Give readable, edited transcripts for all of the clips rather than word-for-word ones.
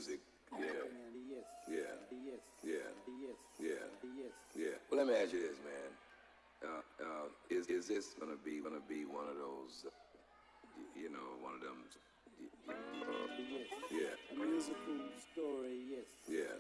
music. Yeah. Yeah. Yeah. Yeah. Yeah. Well, let me ask you this, man. Is this gonna be one of those, one of them, yeah, musical story, yes. yeah.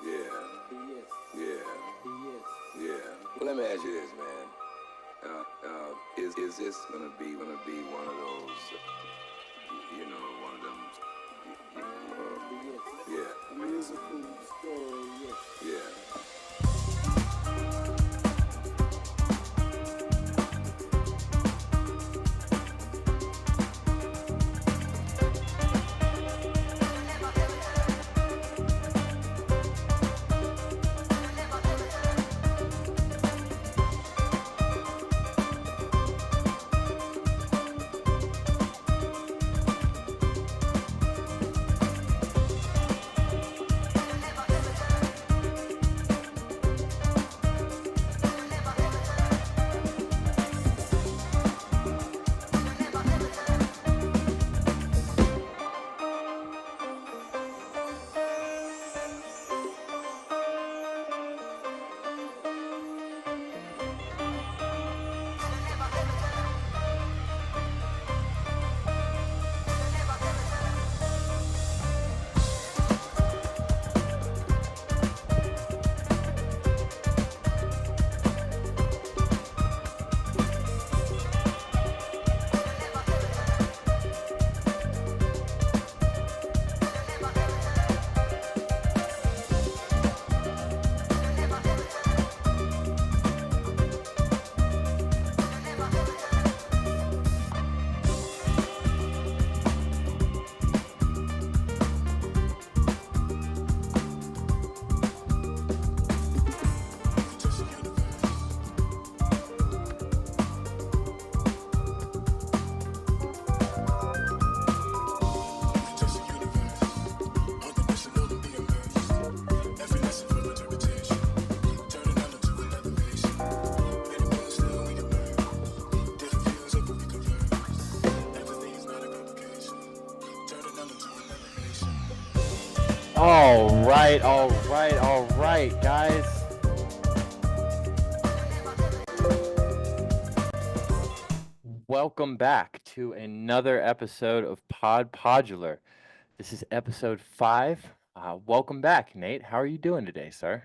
Yeah, yeah, yeah. Well, let me ask you this, man. Is this gonna be one of those, one of them, yeah, Musical story, yes. yeah. All right, guys. Welcome back to another episode of Podular. This is episode 5. Welcome back, Nate. How are you doing today, sir?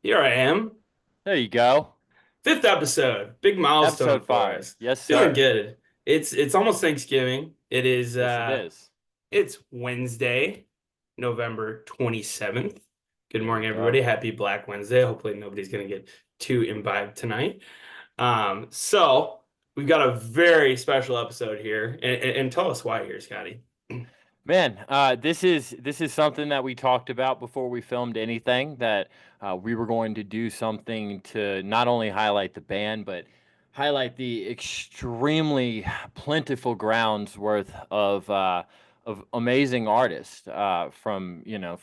Here I am. There you go. 5th episode. Big milestone Episode for 5. us. Yes, Feeling sir. good. It's almost Thanksgiving. It is Yes, it is. It's Wednesday, November 27th. Good morning, There you everybody. go. Happy Black Wednesday. Hopefully nobody's gonna get too imbibed tonight. So we've got a very special episode here. And tell us why here, Scotty. Man, this is something that we talked about before we filmed anything, that we were going to do something to not only highlight the band, but highlight the extremely plentiful grounds worth of amazing artists, from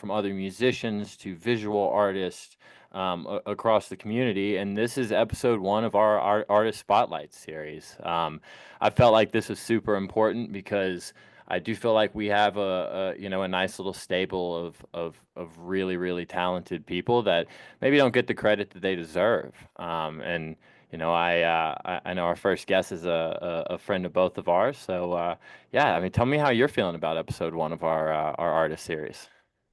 other musicians to visual artists across the community. And this is episode 1 of our artist spotlight series. I felt like this was super important because I do feel like we have a nice little stable of really, really talented people that maybe don't get the credit that they deserve. And I know our first guest is a friend of both of ours. So yeah, I mean, tell me how you're feeling about episode 1 of our artist series.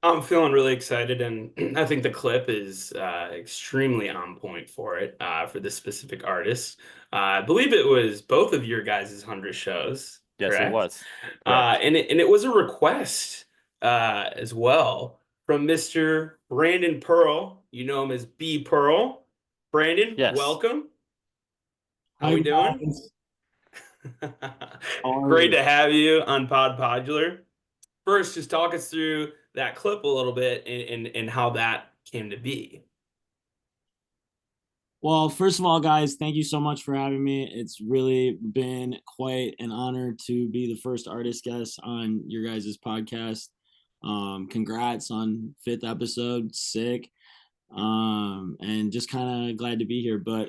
I'm feeling really excited, and I think the clip is extremely on point for it, for this specific artist. I believe it was both of your guys' 100 shows, Yes, it correct? was. Correct. And it was a request as well from Mr. Brandon Perl. You know him as BPerl. Brandon, Yes. welcome. How Hi we doing? guys. How are Great you? to have you on Pod Podular. First, just talk us through that clip a little bit and how that came to be. Well, first of all, guys, thank you so much for having me. It's really been quite an honor to be the first artist guest on your guys' podcast. Congrats on 5th episode, sick. And just kind of glad to be here. But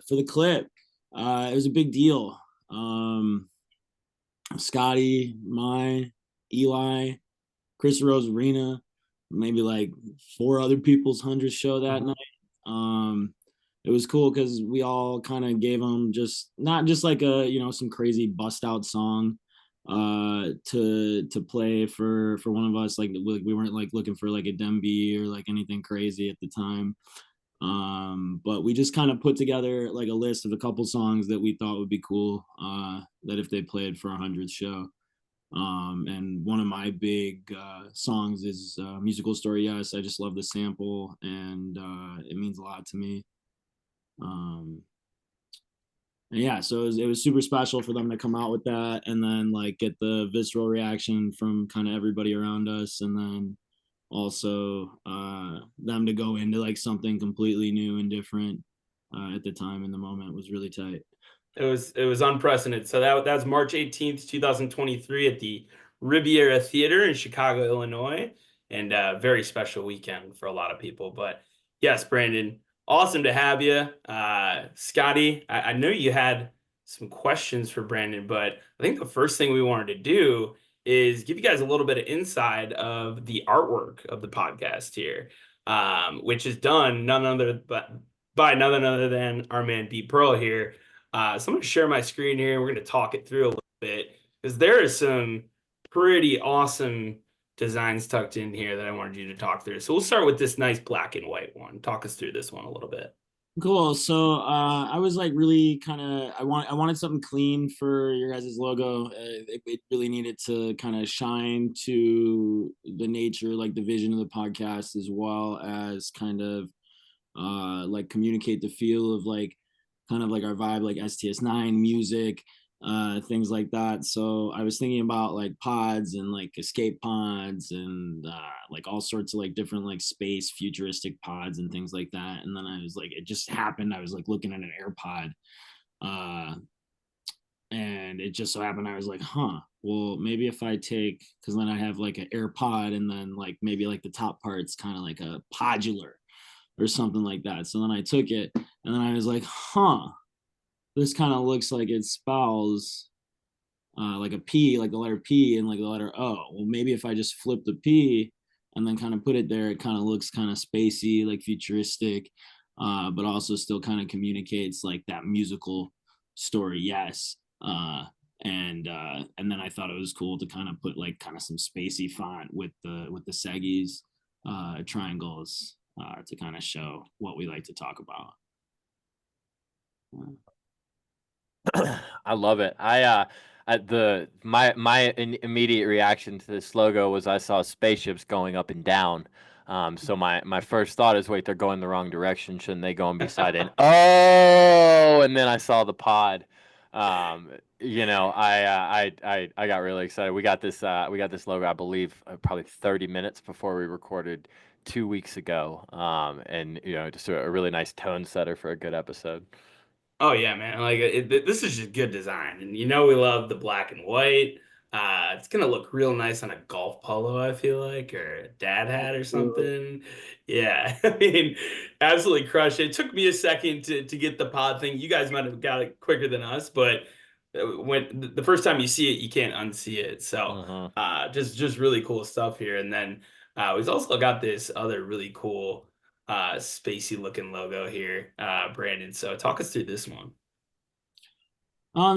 for the clip, it was a big deal. Scotty, Eli, Chris Rosarina, maybe like 4 other people's 100th show that night. It was cool because we all kind of gave them just not just like some crazy bust out song to play for one of us. Like we weren't like looking for like a Demby or like anything crazy at the time. But we just kind of put together like a list of a couple songs that we thought would be cool that if they played for our 100th show. And one of my big songs is Musical Story Yes. I just love the sample, and it means a lot to me. And yeah, so it was super special for them to come out with that and then like get the visceral reaction from kind of everybody around us, and then also them to go into like something completely new and different at the time in the moment was really tight. It was unprecedented. So that's March 18th, 2023 at the Riviera Theater in Chicago, Illinois, and a very special weekend for a lot of people. But yes, Brandon, awesome to have you. Scotty, I know you had some questions for Brandon, but I think the first thing we wanted to do is give you guys a little bit of inside of the artwork of the podcast here, which is done by none other than our man BPerl here. So I'm going to share my screen here. We're going to talk it through a little bit because there is some pretty awesome designs tucked in here that I wanted you to talk through. So we'll start with this nice black and white one. Talk us through this one a little bit. Cool. So I was like really kind of I wanted something clean for your guys' logo. It really needed to kind of shine to the nature, like the vision of the podcast, as well as kind of like communicate the feel of like kind of like our vibe, like STS9 music, things like that. So I was thinking about like pods and like escape pods and like all sorts of like different like space futuristic pods and things like that. And then I was like, it just happened. I was like looking at an AirPod, and it just so happened I was like, well, maybe if I take, because then I have like an AirPod and then like maybe like the top part's kind of like a podular or something like that. So then I took it and then I was like, this kind of looks like it spells like a P, like the letter P and like the letter O. Well, maybe if I just flip the P and then kind of put it there, it kind of looks kind of spacey, like futuristic, but also still kind of communicates like that musical story. Yes. And then I thought it was cool to kind of put like kind of some spacey font with the seggies, triangles, to kind of show what we like to talk about. I love it. My immediate reaction to this logo was I saw spaceships going up and down. So my first thought is, wait, they're going the wrong direction. Shouldn't they go on beside it? Oh, and then I saw the pod. I got really excited. We got this logo, I believe, probably 30 minutes before we recorded 2 weeks ago. And just a really nice tone setter for a good episode. Oh yeah, man! Like this is just good design, and we love the black and white. It's gonna look real nice on a golf polo, I feel like, or a dad hat or something. Yeah, I mean, absolutely crushed it. It took me a second to get the pod thing. You guys might have got it quicker than us, but when the first time you see it, you can't unsee it. So just really cool stuff here. And then we've also got this other really cool spacey looking logo here, Brandon. So talk us through this one.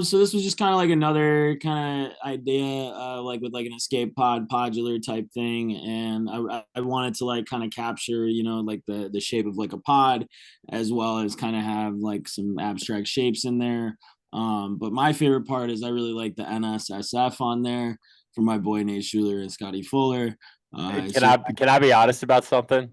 So this was just kind of like another kind of idea, like with like an escape pod, podular type thing, and I wanted to like kind of capture, like the shape of like a pod, as well as kind of have like some abstract shapes in there. But my favorite part is I really like the NSSF on there for my boy Nate Schuler and Scotty Fuller. Can I be honest about something?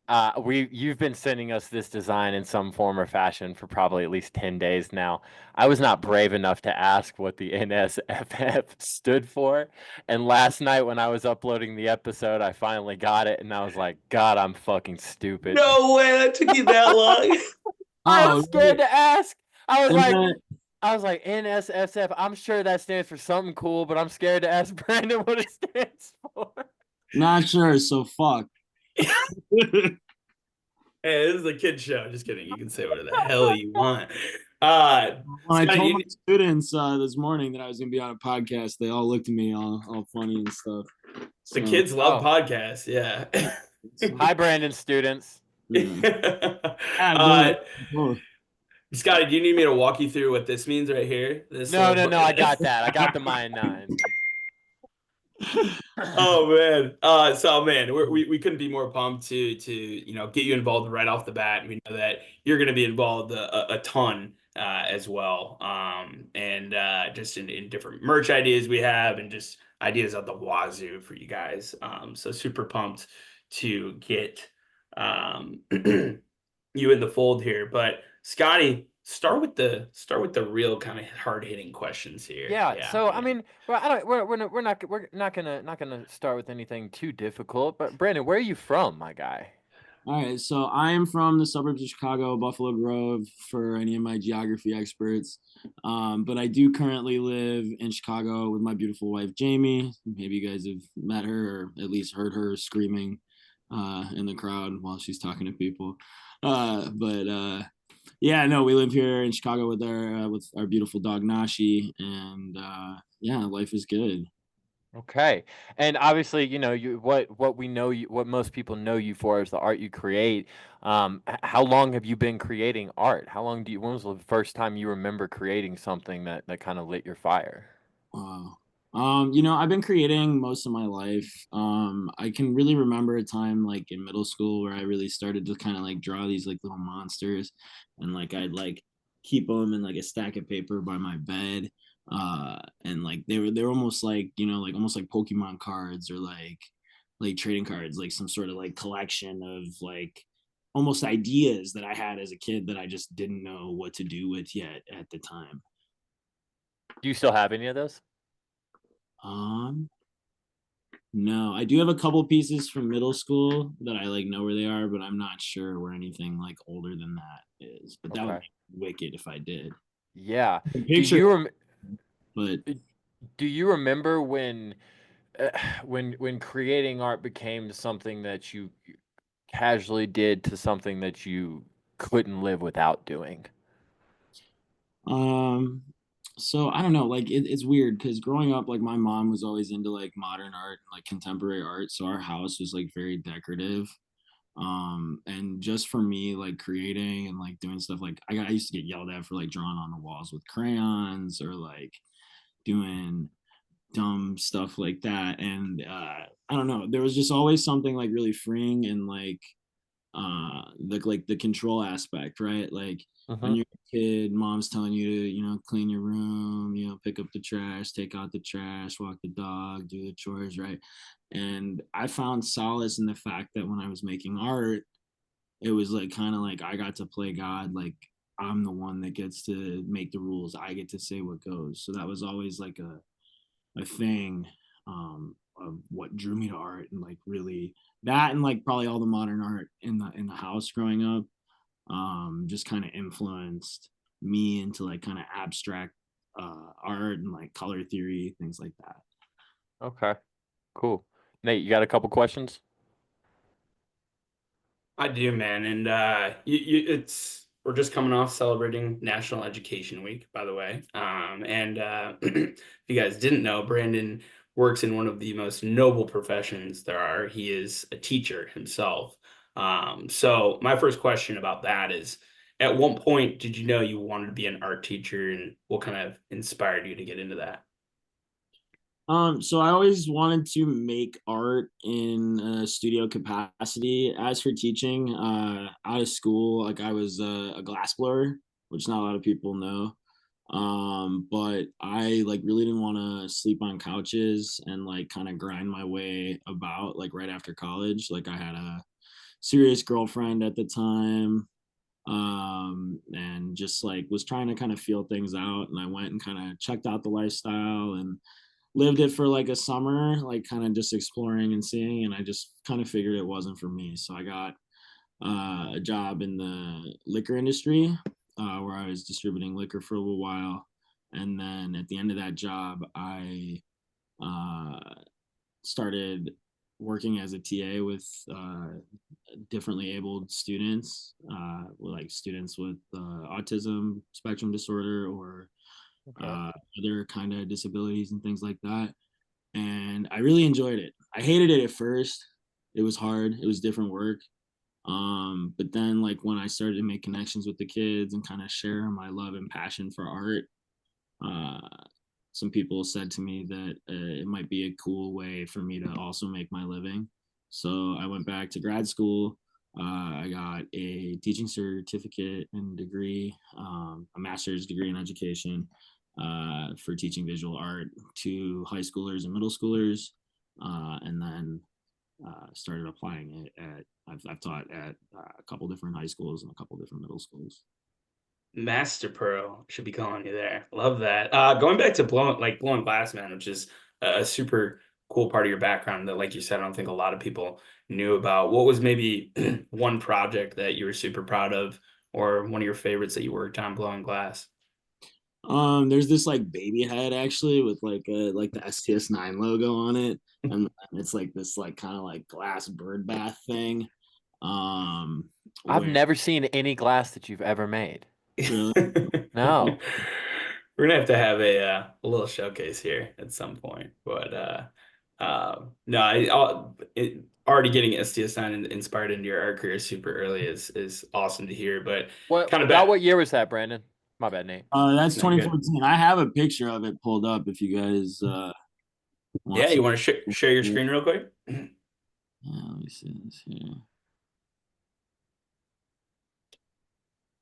You've been sending us this design in some form or fashion for probably at least 10 days now. I was not brave enough to ask what the NSFF stood for. And last night when I was uploading the episode, I finally got it and I was like, God, I'm fucking stupid. No way, that took you that long. I was scared to ask. I was and like NSFF. I'm sure that stands for something cool, but I'm scared to ask Brandon what it stands for. Not sure, so fuck. Hey, this is a kid show. Just kidding. You can say whatever the hell you want. When I Scotty, told my students this morning that I was gonna be on a podcast, they all looked at me all funny and stuff. the kids love podcasts. Yeah. Hi, Brandon students. Scotty, do you need me to walk you through what this means right here? No. I got that. I got the Mayan 9. Oh man. So man, we couldn't be more pumped to get you involved right off the bat. We know that you're going to be involved a ton as well. And just in different merch ideas we have, and just ideas of the wazoo for you guys. So super pumped to get you in the fold here. But Scotty, start with the real kind of hard hitting questions here. Yeah. So I mean, well, we're not gonna start with anything too difficult. But Brandon, where are you from, my guy? All right, so I am from the suburbs of Chicago, Buffalo Grove, for any of my geography experts. But I do currently live in Chicago with my beautiful wife, Jamie. Maybe you guys have met her or at least heard her screaming in the crowd while she's talking to people. Yeah, no, we live here in Chicago with our beautiful dog Nashi, and yeah, life is good. Okay. And obviously, what we know what most people know you for is the art you create. How long have you been creating art? When was the first time you remember creating something that kind of lit your fire? Wow. I've been creating most of my life. I can really remember a time like in middle school where I really started to kind of like draw these like little monsters, and like I'd like keep them in like a stack of paper by my bed. And like they're almost like, like almost like Pokemon cards, or like trading cards, like some sort of like collection of like almost ideas that I had as a kid that I just didn't know what to do with yet at the time. Do you still have any of those? No, I do have a couple pieces from middle school that I like know where they are, but I'm not sure where anything like older than that is. But that would be wicked if I did. Yeah. Picture, do you remember when creating art became something that you casually did to something that you couldn't live without doing? So I don't know, like it's weird because growing up, like my mom was always into like modern art and like contemporary art, so our house was like very decorative. And just for me, like creating and like doing stuff, like I used to get yelled at for like drawing on the walls with crayons, or like doing dumb stuff like that. And I don't know, there was just always something like really freeing, and like the control aspect, right? Like when you're a kid, mom's telling you to, clean your room, pick up the trash, take out the trash, walk the dog, do the chores, right? And I found solace in the fact that when I was making art, it was like kind of like I got to play God. Like I'm the one that gets to make the rules, I get to say what goes. So that was always like a thing of what drew me to art, and like really that, and like probably all the modern art in the house growing up just kind of influenced me into like kind of abstract art and like color theory, things like that. Okay, cool. Nate, you got a couple questions? I do, man, and it's we're just coming off celebrating National Education Week, by the way. If you guys didn't know, Brandon works in one of the most noble professions there are. He is a teacher himself. So my first question about that is, at what point did you know you wanted to be an art teacher, and what kind of inspired you to get into that? So I always wanted to make art in a studio capacity. As for teaching, out of school, like I was a glass blower, which not a lot of people know. But I like really didn't want to sleep on couches and like kind of grind my way about like right after college. Like I had a serious girlfriend at the time, and just like was trying to kind of feel things out. And I went and kind of checked out the lifestyle and lived it for like a summer, like kind of just exploring and seeing. And I just kind of figured it wasn't for me. So I got a job in the liquor industry, where I was distributing liquor for a little while. And then at the end of that job, I started working as a TA with differently abled students, like students with autism spectrum disorder or other kind of disabilities and things like that. And I really enjoyed it. I hated it at first. It was hard. It was different work. But then like when I started to make connections with the kids and kind of share my love and passion for art, some people said to me that it might be a cool way for me to also make my living. So I went back to grad school. I got a teaching certificate and degree, a master's degree in education, for teaching visual art to high schoolers and middle schoolers, and then started applying it at I've taught at a couple different high schools and a couple different middle schools. Master Pearl should be calling you there. Love that. Going back to blowing glass, man, which is a super cool part of your background that, like you said, I don't think a lot of people knew about. What was maybe one project that you were super proud of, or one of your favorites that you worked on blowing glass? There's this like baby head actually with like the STS9 logo on it, and it's like this like kind of like glass bird bath thing. I've Where never seen any glass that you've ever made. really, No. We're gonna have to have a little showcase here at some point, but no, already getting STS9 inspired into your art career super early is awesome to hear. But What kind of about back, what year was that, Brandon? My bad, Nate. that's no, you're good. 2014. I have a picture of it pulled up if you guys want Yeah, to. you want to share your screen real quick? Let me see this here.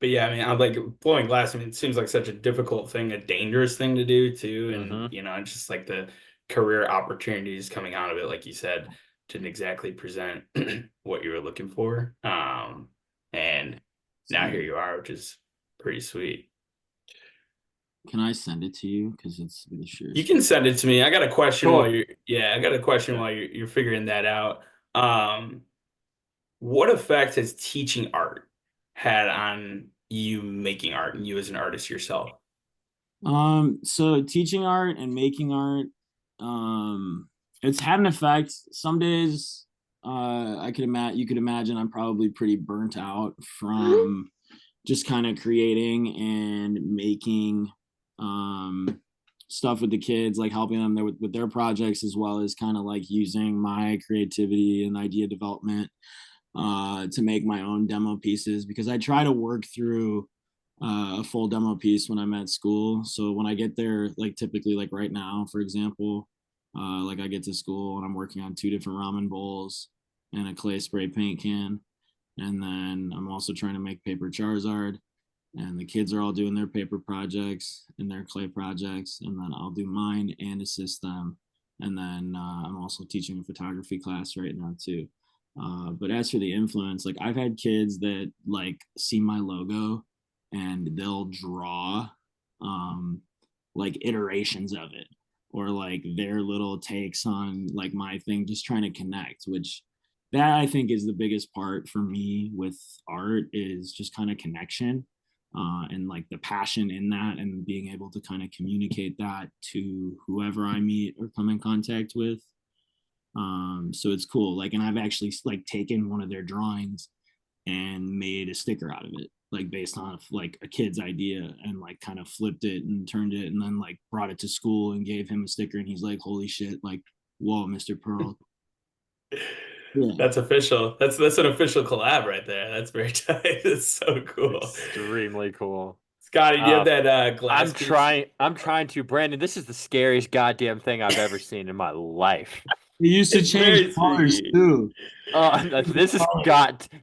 But yeah, I mean, I'm like blowing glass. I mean, it seems like such a difficult thing, a dangerous thing to do too. And Mm-hmm. it's just like the career opportunities coming out of it, like you said, didn't exactly present what you were looking for. And now here you are, which is pretty sweet. Can I send it to you? Because it's the You can send it to me. I got a question Cool. while you're figuring that out. What effect has teaching art had on you making art and you as an artist yourself? So teaching art and making art, it's had an effect. Some days, you could imagine I'm probably pretty burnt out from just kind of creating and making stuff with the kids, like helping them with their projects, as well as kind of like using my creativity and idea development to make my own demo pieces, because I try to work through a full demo piece when I'm at school. So when I get there, like typically like right now, for example, like I get to school and I'm working on 2 different ramen bowls and a clay spray paint can. And then I'm also trying to make paper Charizard, and the kids are all doing their paper projects and their clay projects. And then I'll do mine and assist them. And then I'm also teaching a photography class right now too. But as for the influence, like I've had kids that like see my logo and they'll draw like iterations of it, or like their little takes on like my thing, just trying to connect, which that I think is the biggest part for me with art, is just kind of connection, and like the passion in that, and being able to kind of communicate that to whoever I meet or come in contact with. So it's cool. Like, and I've actually like taken one of their drawings and made a sticker out of it. like based on like a kid's idea, and like kind of flipped it and turned it, and then like brought it to school and gave him a sticker, and he's like, holy shit, like, whoa, Mr. Perl. Yeah. That's official. That's an official collab right there. That's very tight. That's so cool. Extremely cool. Scotty, do you have that glass I'm piece? trying to, Brandon. This is the scariest goddamn thing I've ever seen in my life. He used to It's change very colors sweet. too.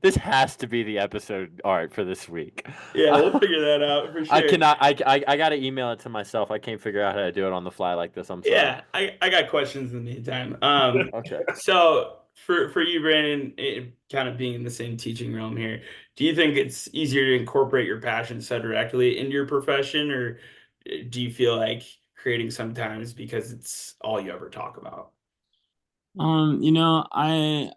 This has to be the episode art for this week. Yeah, we'll figure that out for sure. I cannot. I gotta email it to myself. I can't figure out how to do it on the fly like this. I'm sorry. Yeah, I got questions in the meantime. Okay. So for you, Brandon, kind of being in the same teaching realm here, do you think it's easier to incorporate your passion so directly into your profession, or do you feel like creating sometimes because it's all you ever talk about? You know, I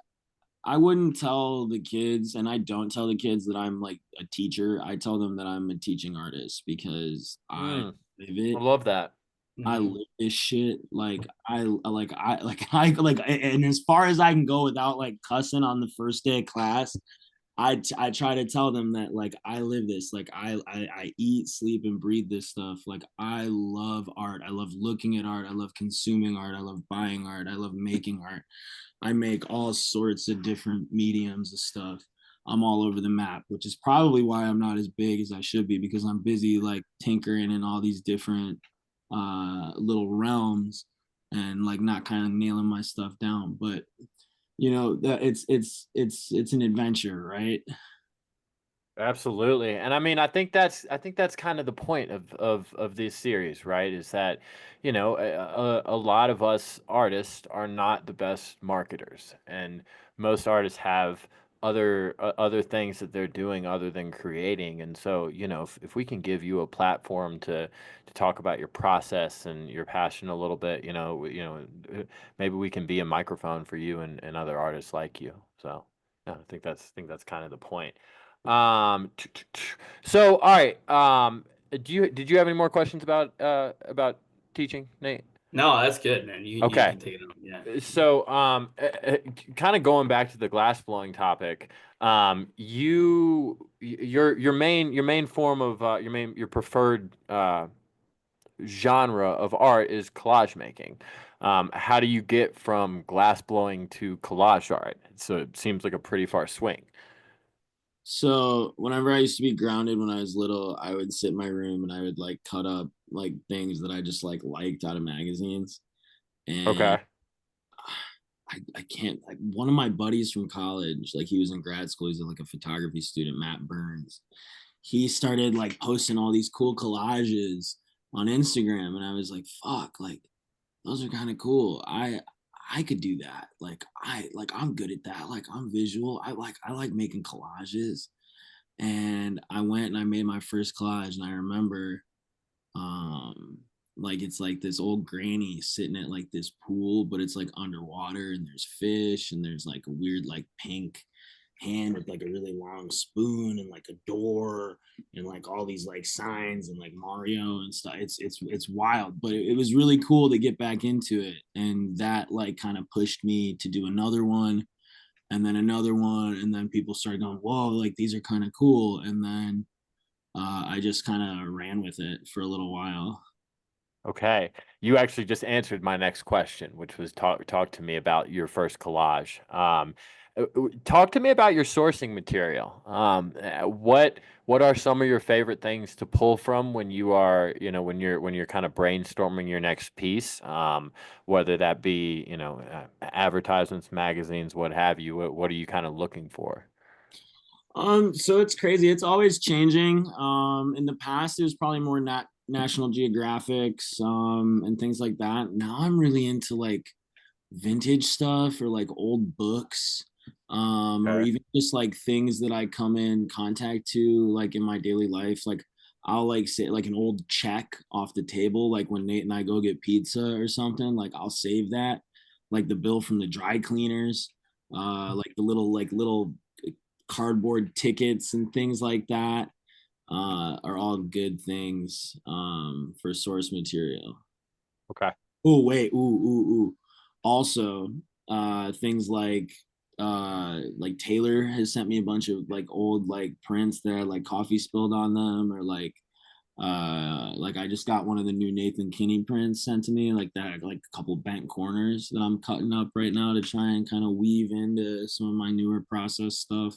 wouldn't tell the kids, and I don't tell the kids that I'm like a teacher. I tell them that I'm a teaching artist because I live I it. love that. I live this shit. Like and as far as I can go without like cussing on the first day of class, I try to tell them that like I live this. Like I eat, sleep, and breathe this stuff. Like I love art. I love looking at art. I love consuming art. I love buying art. I love making art. I make all sorts of different mediums of stuff. I'm all over the map, which is probably why I'm not as big as I should be, because I'm busy like tinkering in all these different little realms and like not kind of nailing my stuff down. But you know, that it's an adventure, right? Absolutely. And I mean, I think that's kind of the point of this series, right? Is that, a lot of us artists are not the best marketers, and most artists have other things that they're doing other than creating. And so, if we can give you a platform to talk about your process and your passion a little bit, maybe we can be a microphone for you and other artists like you. So, yeah, I think that's kind of the point. So all right. Did you have any more questions about teaching, Nate? No, that's good, man. You Okay. can take it on. Yeah. So kind of going back to the glass blowing topic, your main form of your preferred genre of art is collage making. How do you get from glass blowing to collage art? So it seems like a pretty far swing. So whenever I used to be grounded when I was little, I would sit in my room and I would like cut up like things that I just like liked out of magazines. And Okay. I can't, like, one of my buddies from college, like he was in grad school, he's like a photography student, Matt Burns. He started like posting all these cool collages on Instagram, and I was like, fuck, like those are kind of cool. I could do that. I'm good at that. Like I'm visual. I like making collages. And I went and I made my first collage, and I remember um like it's like this old granny sitting at like this pool, but it's like underwater, and there's fish, and there's like a weird like pink hand with like a really long spoon, and like a door, and like all these like signs, and like Mario and stuff. It's wild, but it was really cool to get back into it, and that like kind of pushed me to do another one, and then another one, and then people started going, whoa, like these are kind of cool. And then I just kind of ran with it for a little while. Okay. You actually just answered my next question, which was talk to me about your first collage. Talk to me about your sourcing material. What are some of your favorite things to pull from when you are, when you're kind of brainstorming your next piece? Whether that be, advertisements, magazines, what have you. What are you kind of looking for? So it's crazy. It's always changing. In the past, it was probably more National Geographics, and things like that. Now I'm really into like vintage stuff, or like old books, or Okay. even just like things that I come in contact to like in my daily life. Like I'll like say like an old check off the table, like when Nate and I go get pizza or something, like I'll save that, like the bill from the dry cleaners, like the little cardboard tickets and things like that, are all good things for source material. Okay. Oh wait, ooh. Also, things like like Taylor has sent me a bunch of like old like prints that had like coffee spilled on them, or like I just got one of the new Nathan Kinney prints sent to me, like that, like a couple bent corners that I'm cutting up right now to try and kind of weave into some of my newer process stuff.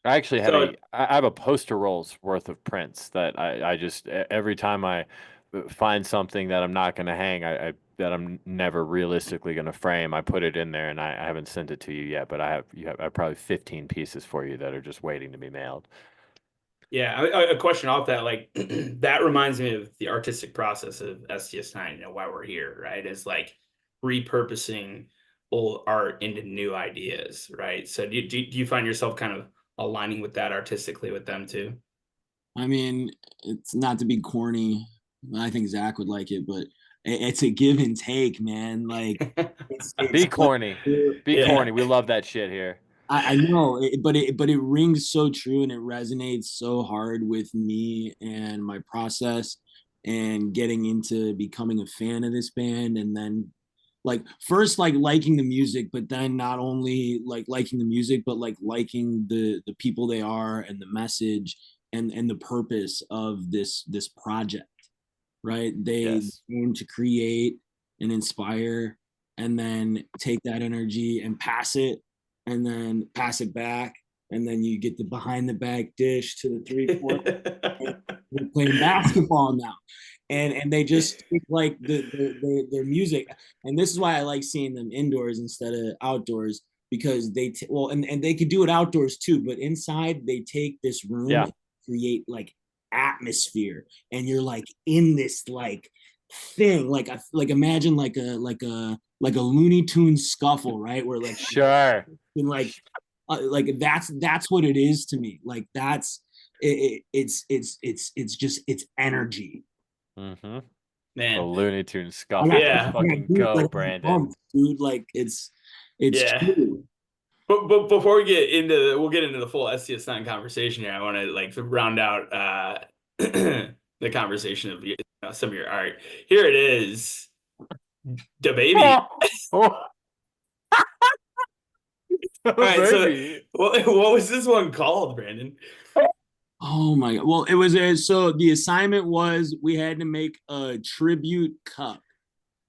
I actually have So I have a poster roll's worth of prints that I just every time I find something that I'm not going to hang, I that I'm never realistically going to frame, I put it in there, and I haven't sent it to you yet, but I have probably 15 pieces for you that are just waiting to be mailed. yeah, a question off that, like that reminds me of the artistic process of STS9, why we're here, right? Is like repurposing old art into new ideas, right? So do you find yourself kind of aligning with that artistically with them too? I mean, it's not to be corny. I think Zach would like it, but it's a give and take, man. Like it's Be corny. Be Yeah. corny. We love that shit here. I know, but it rings so true and it resonates so hard with me and my process and getting into becoming a fan of this band, and then like first like liking the music, but then not only like liking the music, but like liking the people they are and the message and the purpose of this project, right? They Yes. aim to create and inspire, and then take that energy and pass it back, and then you get the behind the back dish to the 3-4. We're playing basketball now, and they just take like their music, and this is why I like seeing them indoors instead of outdoors, because well, and they could do it outdoors too, but inside they take this room Yeah. and create like atmosphere, and you're like in this like thing, like imagine like a Looney Tunes scuffle, right? Where like Sure. and like that's what it is to me. Like that's it's just it's energy. Mm-hmm. The Man. Looney Tunes I scuffle. got, Let's Yeah. fucking dude, go, like, Brandon. dude, like it's Yeah. true. But before we get into we'll get into the full STS9 conversation here. I want to like round out the conversation of some of your art. Here it is, the baby. Oh, All right, so baby. what was this one called, Brandon? Oh my god. Well, it was so the assignment was we had to make a tribute cup.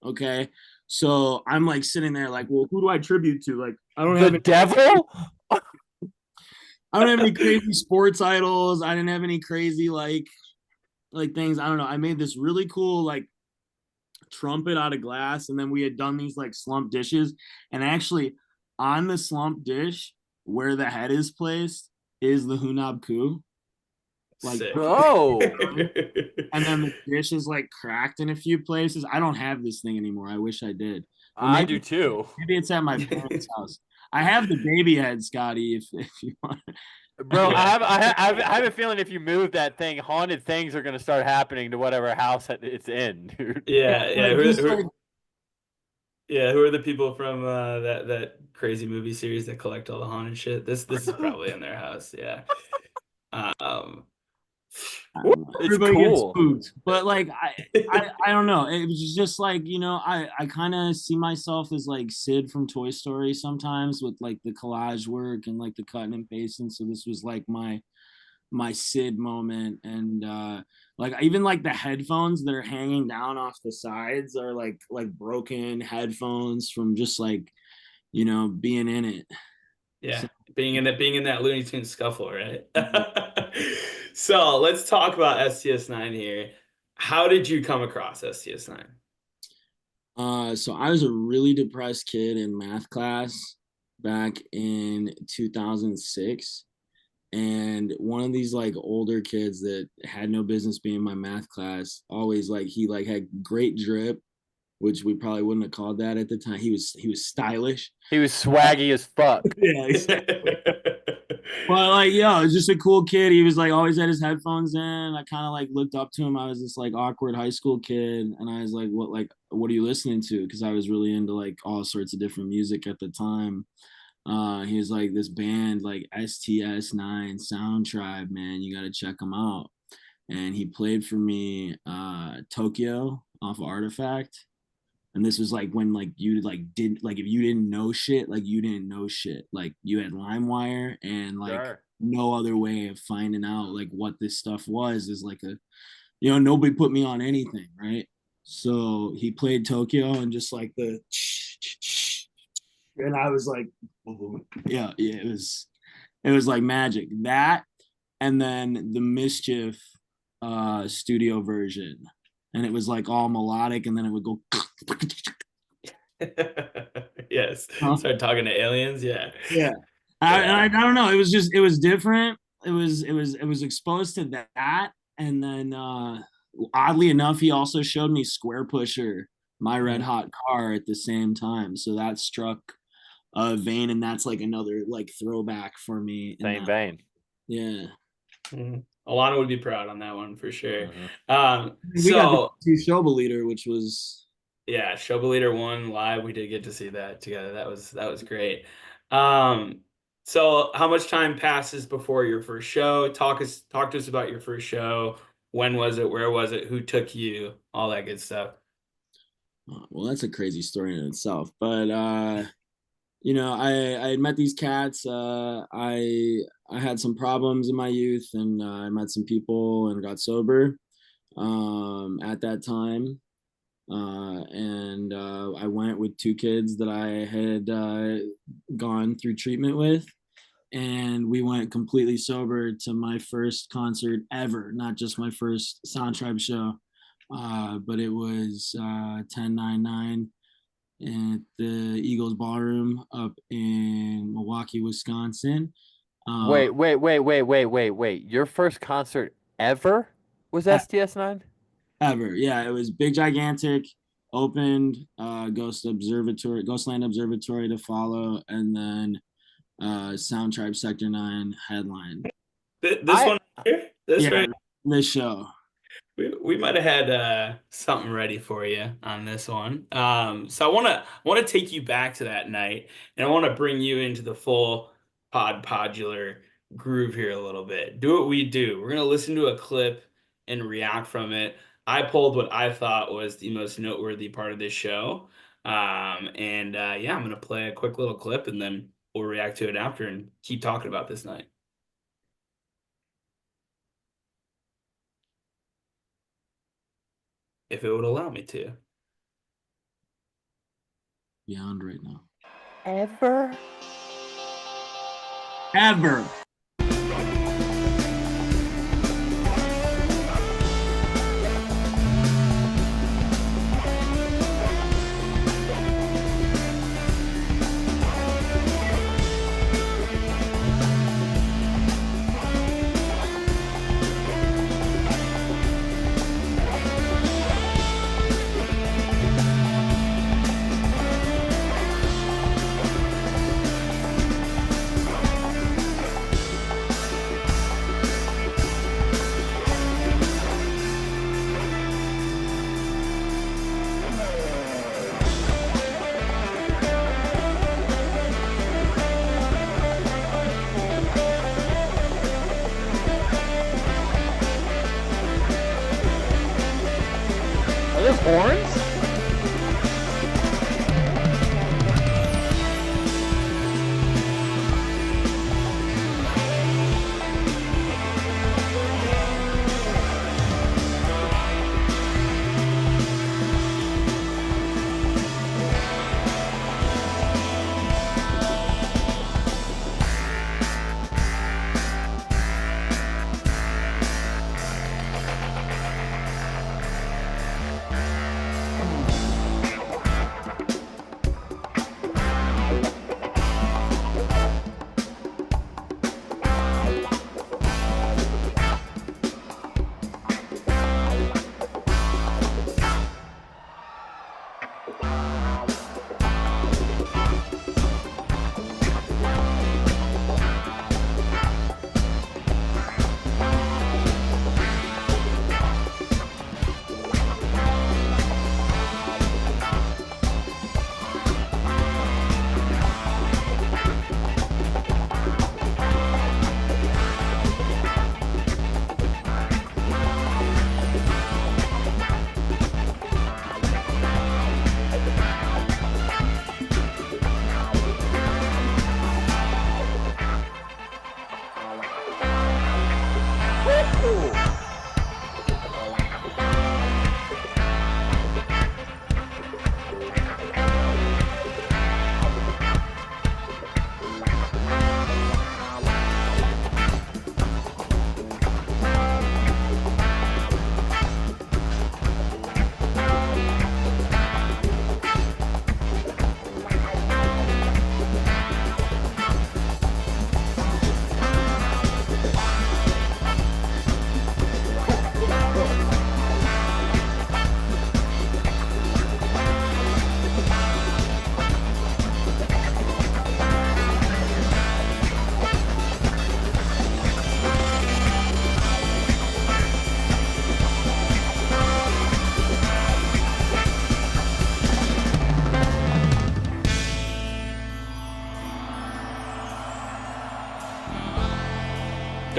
Okay. So I'm like sitting there like, well, who do I tribute to? Like, The devil? I don't have any crazy sports idols. I didn't have any crazy like things. I don't know. I made this really cool like trumpet out of glass, and then we had done these like slump dishes, and actually on the slump dish where the head is placed is the Hunab Ku. Like, Sick. Oh. and then the dish is like cracked in a few places. I don't have this thing anymore. I wish I did. But I do too. maybe it's at my parents' house. I have the baby head, Scotty, if you want. Bro, Yeah. I have a feeling if you move that thing, haunted things are gonna start happening to whatever house it's in, dude. Yeah. Just like, Who are the people from that crazy movie series that collect all the haunted shit? This is probably in their house. Yeah. Um. It's everybody gets cool. spooked, but like I don't know. It was just like, I kind of see myself as like Sid from Toy Story sometimes, with like the collage work and like the cutting and pasting. So this was like my Sid moment, and like even like the headphones that are hanging down off the sides are like broken headphones from just like being in it. Yeah, being in that Looney Tunes scuffle, right? So let's talk about STS9 here. How did you come across STS9? So I was a really depressed kid in math class back in 2006. And one of these like older kids that had no business being in my math class, always like he like had great drip, which we probably wouldn't have called that at the time. He was stylish. He was swaggy as fuck. Yeah, exactly. But like, it was just a cool kid. He was like always had his headphones in. I kind of like looked up to him. I was this like awkward high school kid, and I was like, what are you listening to? Because I was really into like all sorts of different music at the time. He was like this band like STS9 Sound Tribe, man. You got to check them out. And he played for me Tokyo off Artifact. And this was like when like you like didn't like if you didn't know shit, like you didn't know shit. Like you had LimeWire and like Sure. no other way of finding out like what this stuff was is like a nobody put me on anything, right? So he played Tokyo and just like the and I was like, yeah, it was like magic. That and then the Mischief studio version. And it was like all melodic, and then it would go. Yes. Huh? Start talking to aliens. Yeah. Yeah. Yeah. I don't know. It was different. It was exposed to that, and then oddly enough, he also showed me Square Pusher, My Red Hot Car at the same time. So that struck a vein, and that's like another like throwback for me. Same vein. Yeah. Alana would be proud on that one for sure. We got to Shoba Leader, which was yeah, Shoba Leader 1 live. We did get to see that together. That was great. So how much time passes before your first show? Talk to us about your first show. When was it? Where was it? Who took you? All that good stuff. well, that's a crazy story in itself. But you know, I had met these cats. I had some problems in my youth, and I met some people and got sober at that time. And I went with two kids that I had gone through treatment with, and we went completely sober to my first concert ever, not just my first Sound Tribe show, but it was 1099 at the Eagles Ballroom up in Milwaukee, Wisconsin. Wait. Your first concert ever was STS9? Ever. Yeah, it was big, gigantic, opened, Ghostland Observatory to follow, and then Sound Tribe Sector 9 headline. This one here? This show. We might have had something ready for you on this one. So I wanna take you back to that night, and I want to bring you into the full podular groove here a little bit. Do what we do. We're gonna listen to a clip and react from it. I pulled what I thought was the most noteworthy part of this show. I'm gonna play a quick little clip, and then we'll react to it after and keep talking about this night. If it would allow me to. Beyond right now. Ever? Are those horns?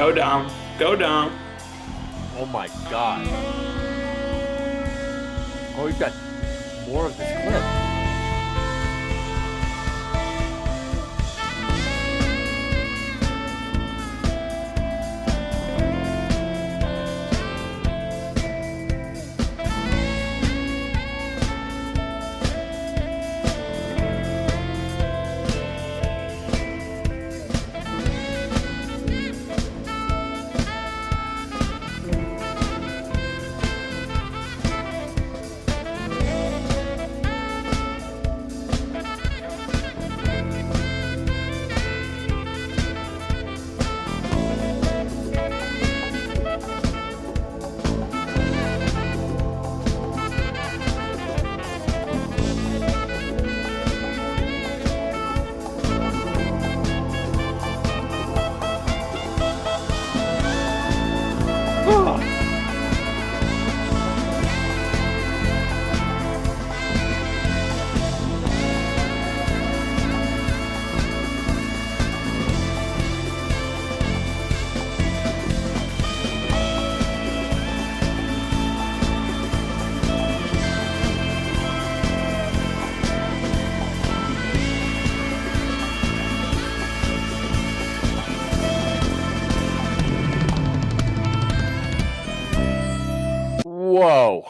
Go Dom. Go Dom. Oh my God. Oh, we've got more of this clip. Whoa.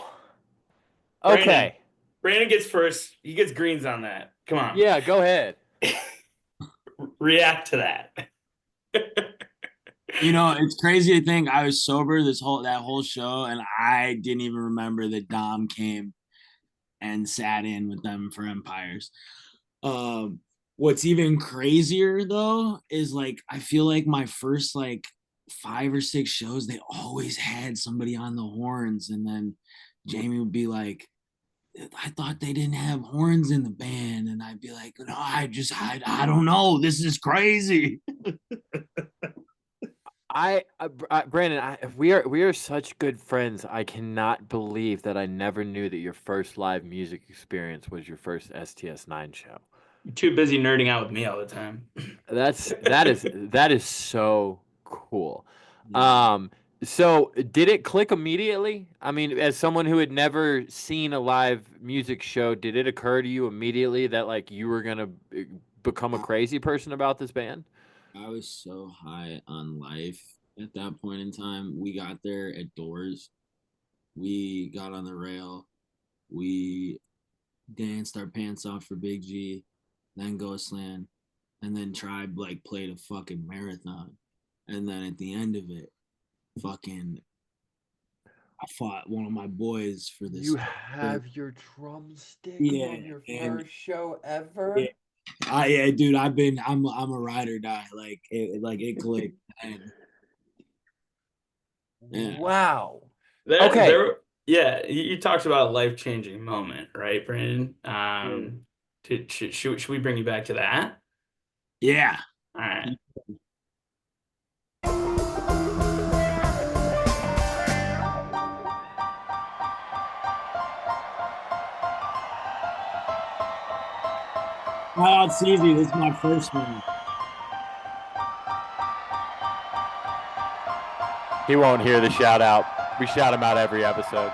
Okay. Brandon gets first. He gets greens on that. Come on. Yeah, go ahead. React to that. You know, it's crazy to think I was sober that whole show, and I didn't even remember that Dom came and sat in with them for Empires. What's even crazier though is like I feel like my first like 5 or 6 shows, they always had somebody on the horns, and then Jamie would be like, I thought they didn't have horns in the band, and I'd be like, no, I don't know, this is crazy. Brandon, we are such good friends. I cannot believe that I never knew that your first live music experience was your first STS9 show. You're too busy nerding out with me all the time. That is so cool. Yeah. So did it click immediately? I mean, as someone who had never seen a live music show, did it occur to you immediately that like you were gonna become a crazy person about this band? I was so high on life at that point in time. We got there at doors. We got on the rail. We danced our pants off for Big G, then Ghostland, and then Tribe like played a fucking marathon. And then at the end of it, fucking I fought one of my boys for this. You have your drumstick Yeah, on your and- first show ever? Yeah. Yeah, dude, I'm a ride or die. Like it clicked. And, yeah. Wow. Okay. You talked about a life-changing moment, right, Brandon? Should we bring you back to that? Yeah. All right. Oh, it's easy. This is my first one. He won't hear the shout out. We shout him out every episode.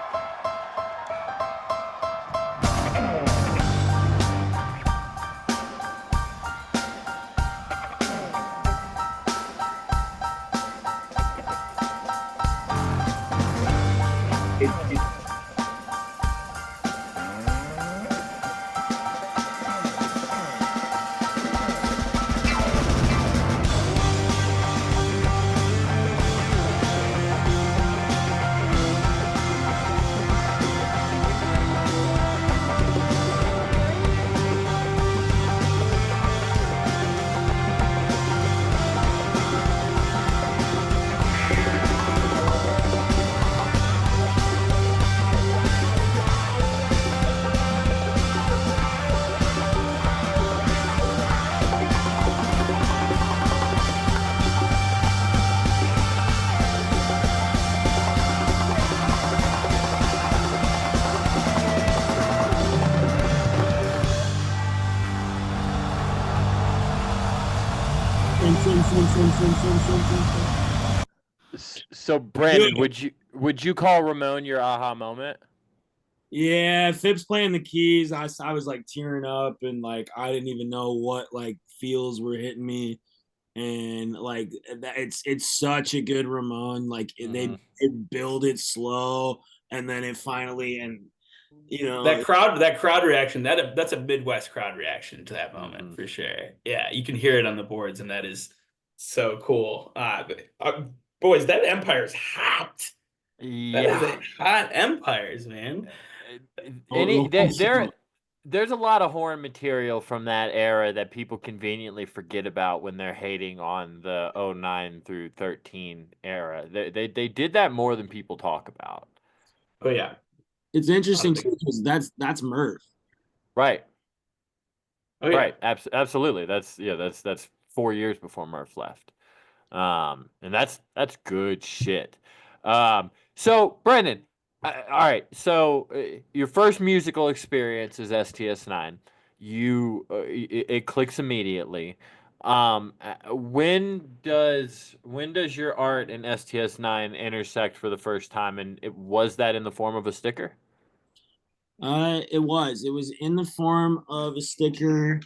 So Brandon, would you call Ramon your aha moment? Yeah, Phipps playing the keys. I was like tearing up and like I didn't even know what like feels were hitting me. And like it's such a good Ramon. Like Mhm. they build it slow and then it finally and That crowd reaction, that's a Midwest crowd reaction to that moment Mhm. for sure. Yeah, you can hear it on the boards, and that is so cool. Boys, that Empire's hot. That is Yeah. a hot Empires, man. Any the whole there show. there's a lot of horn material from that era that people conveniently forget about when they're hating on the '09 through 13 era. They did that more than people talk about. Oh yeah. It's interesting too because that's Murph. Right. Oh yeah. Right. Absolutely. That's 4 years before Murph left. And that's good shit. So Brendan, all right. So your first musical experience is STS9. It clicks immediately. When does your art and STS9 intersect for the first time? And was that in the form of a sticker? It was in the form of a sticker.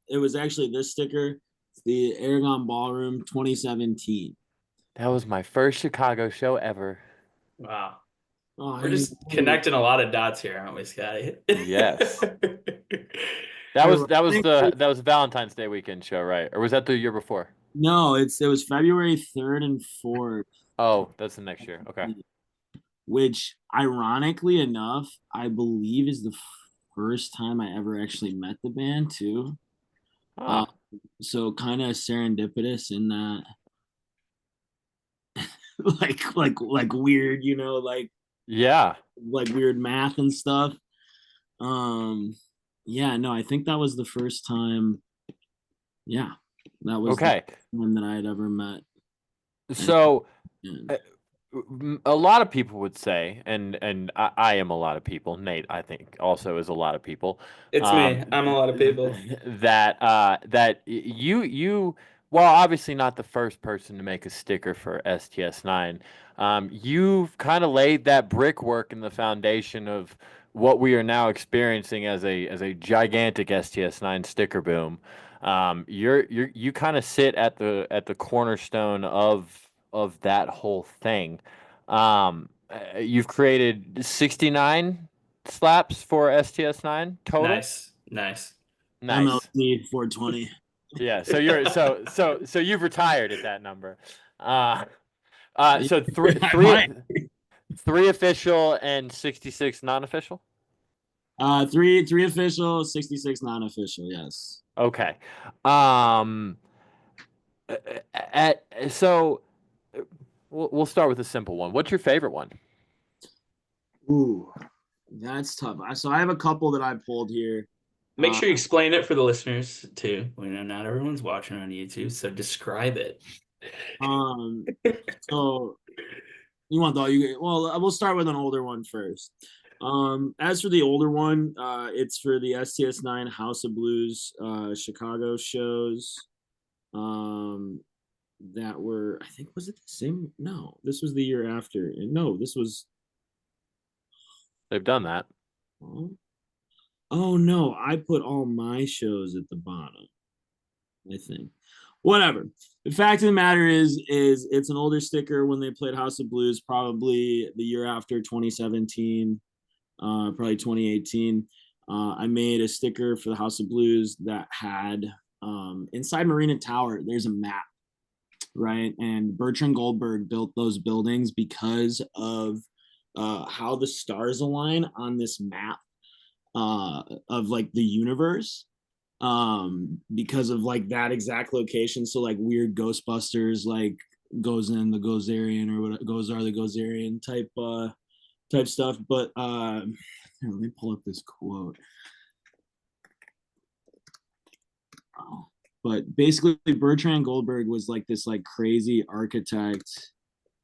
It was actually this sticker. It's the Aragon Ballroom 2017. That was my first Chicago show ever. Wow. Oh, I We're didn't just even connecting a lot of dots here, aren't we, Scotty? Yes. That I was that was think that was Valentine's Day weekend show, right? Or was that the year before? no, it was February 3rd and 4th, Oh, that's the next year. Okay. which ironically enough, I believe is the first time I ever actually met the band too. Uh, Ah, so kind of serendipitous in that like weird, yeah. like weird math and stuff. Um yeah, no, I think that was the first time. Yeah, that was the Okay. one that I had ever met. So And uh, a lot of people would say, and I am a lot of people. Nate, I think, also is a lot of people. It's Um, me. I'm a lot of people. that you well, obviously not the first person to make a sticker for STS9. You've kind of laid that brickwork in the foundation of what we are now experiencing as a gigantic STS9 sticker boom. You kind of sit at the cornerstone of that whole thing. You've created 69 slaps for STS9 total. Nice. Nice. Nice. MLC 420. Yeah. So you've retired at that number. Uh, so I might. three official and 66 non-official. Three official, 66 non-official. Yes. Okay. Um. At so we'll start with a simple one. What's your favorite one? Ooh, that's tough. So I have a couple that I pulled here. Make Uh, sure you explain it for the listeners too. We know not everyone's watching on YouTube, so describe it. um, so you want the well, we'll start with an older one first. As for the older one, it's for the STS9 House of Blues Chicago shows. Um, that were, I think, was it the same? No, this was the year after. No, this was. They've done that. Oh, oh no, I put all my shows at the bottom. I think. Whatever. The fact of the matter is it's an older sticker when they played House of Blues, probably the year after 2017, probably 2018. I made a sticker for the House of Blues that had inside Marina Tower, there's a map, right? And Bertrand Goldberg built those buildings because of how the stars align on this map of like the universe, because of like that exact location. So like weird Ghostbusters like goes in the Gozerian or what goes are the Gozerian type stuff. But here, let me pull up this quote. Oh. But basically Bertrand Goldberg was like this like crazy architect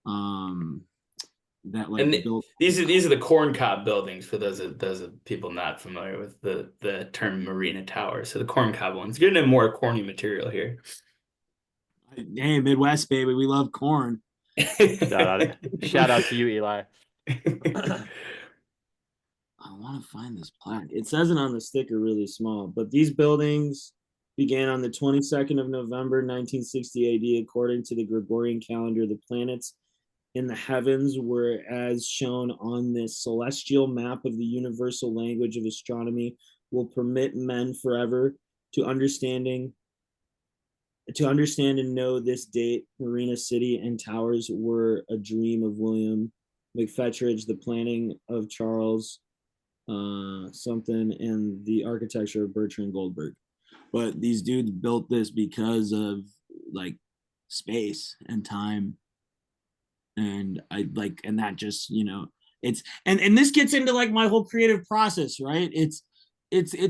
that like And built. these are the corn cob buildings for those of people not familiar with the term Marina Tower. So the corn cob ones. Getting into more corny material here. Hey, Midwest baby, we love corn. Shout out to you, Eli. I want to find this plaque. It says it on the sticker really small, but these buildings began on the 22nd of November, 1960 AD, according to the Gregorian calendar. The planets in the heavens were as shown on this celestial map of the universal language of astronomy will permit men forever to understand and know this date. Marina City and towers were a dream of William McFetridge, the planning of Charles something, and the architecture of Bertrand Goldberg. But these dudes built this because of like space and time, and and that just, it's and this gets into like my whole creative process, right? It's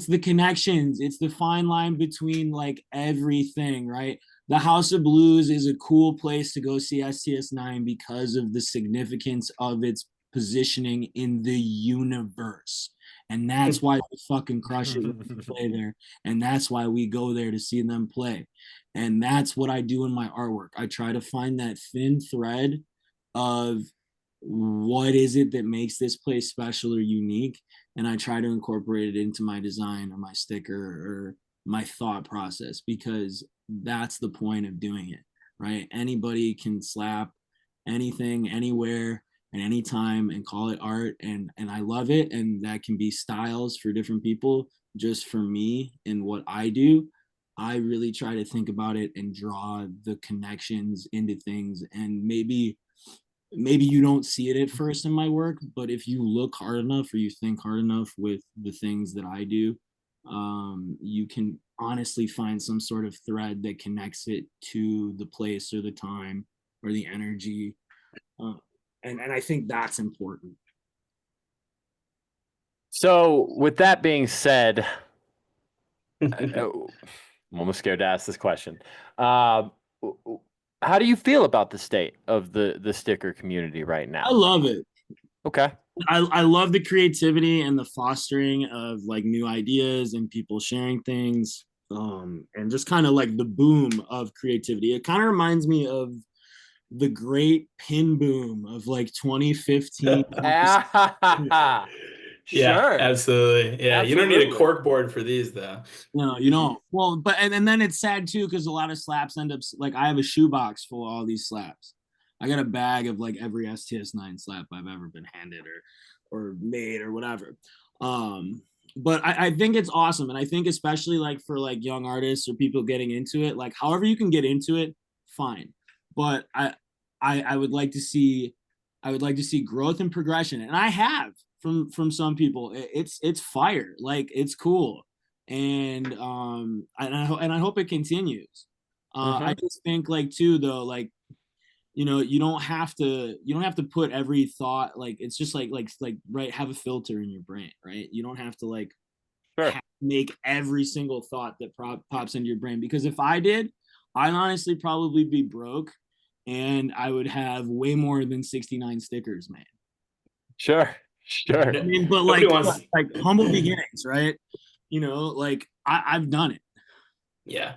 the connections, it's the fine line between like everything, right? The House of Blues is a cool place to go see STS9 because of the significance of its positioning in the universe. And that's why we fucking crush it when we play there. And that's why we go there to see them play. And that's what I do in my artwork. I try to find that thin thread of what is it that makes this place special or unique, and I try to incorporate it into my design or my sticker or my thought process, because that's the point of doing it, right? Anybody can slap anything anywhere and anytime and call it art, and I love it, and that can be styles for different people. Just for me and what I do, I really try to think about it and draw the connections into things. And maybe you don't see it at first in my work, but if you look hard enough or you think hard enough with the things that I do, you can honestly find some sort of thread that connects it to the place or the time or the energy. And I think that's important. So with that being said, I'm almost scared to ask this question. How do you feel about the state of the sticker community right now? I love it. Okay. I love the creativity and the fostering of like new ideas and people sharing things, and just kind of like the boom of creativity. It kind of reminds me of the great pin boom of like 2015. Yeah, Sure. absolutely. Yeah, you don't need a cork board for these though. No, you don't. Well, but and then it's sad too, because a lot of slaps end up like, I have a shoebox full of all these slaps. I got a bag of like every STS9 slap I've ever been handed or made or whatever. But I think it's awesome, and I think especially like for like young artists or people getting into it, like however you can get into it, fine. But I would like to see growth and progression, and I have from some people. It's fire, like it's cool, and I hope it continues. I just think like too though, like, you don't have to put every thought, like it's just like right, have a filter in your brain, right? You don't have to like make every single thought that pops into your brain, because if I did, I'd honestly probably be broke and I would have way more than 69 stickers, man. Sure. I mean, but like humble beginnings, right? Like I've done it. Yeah.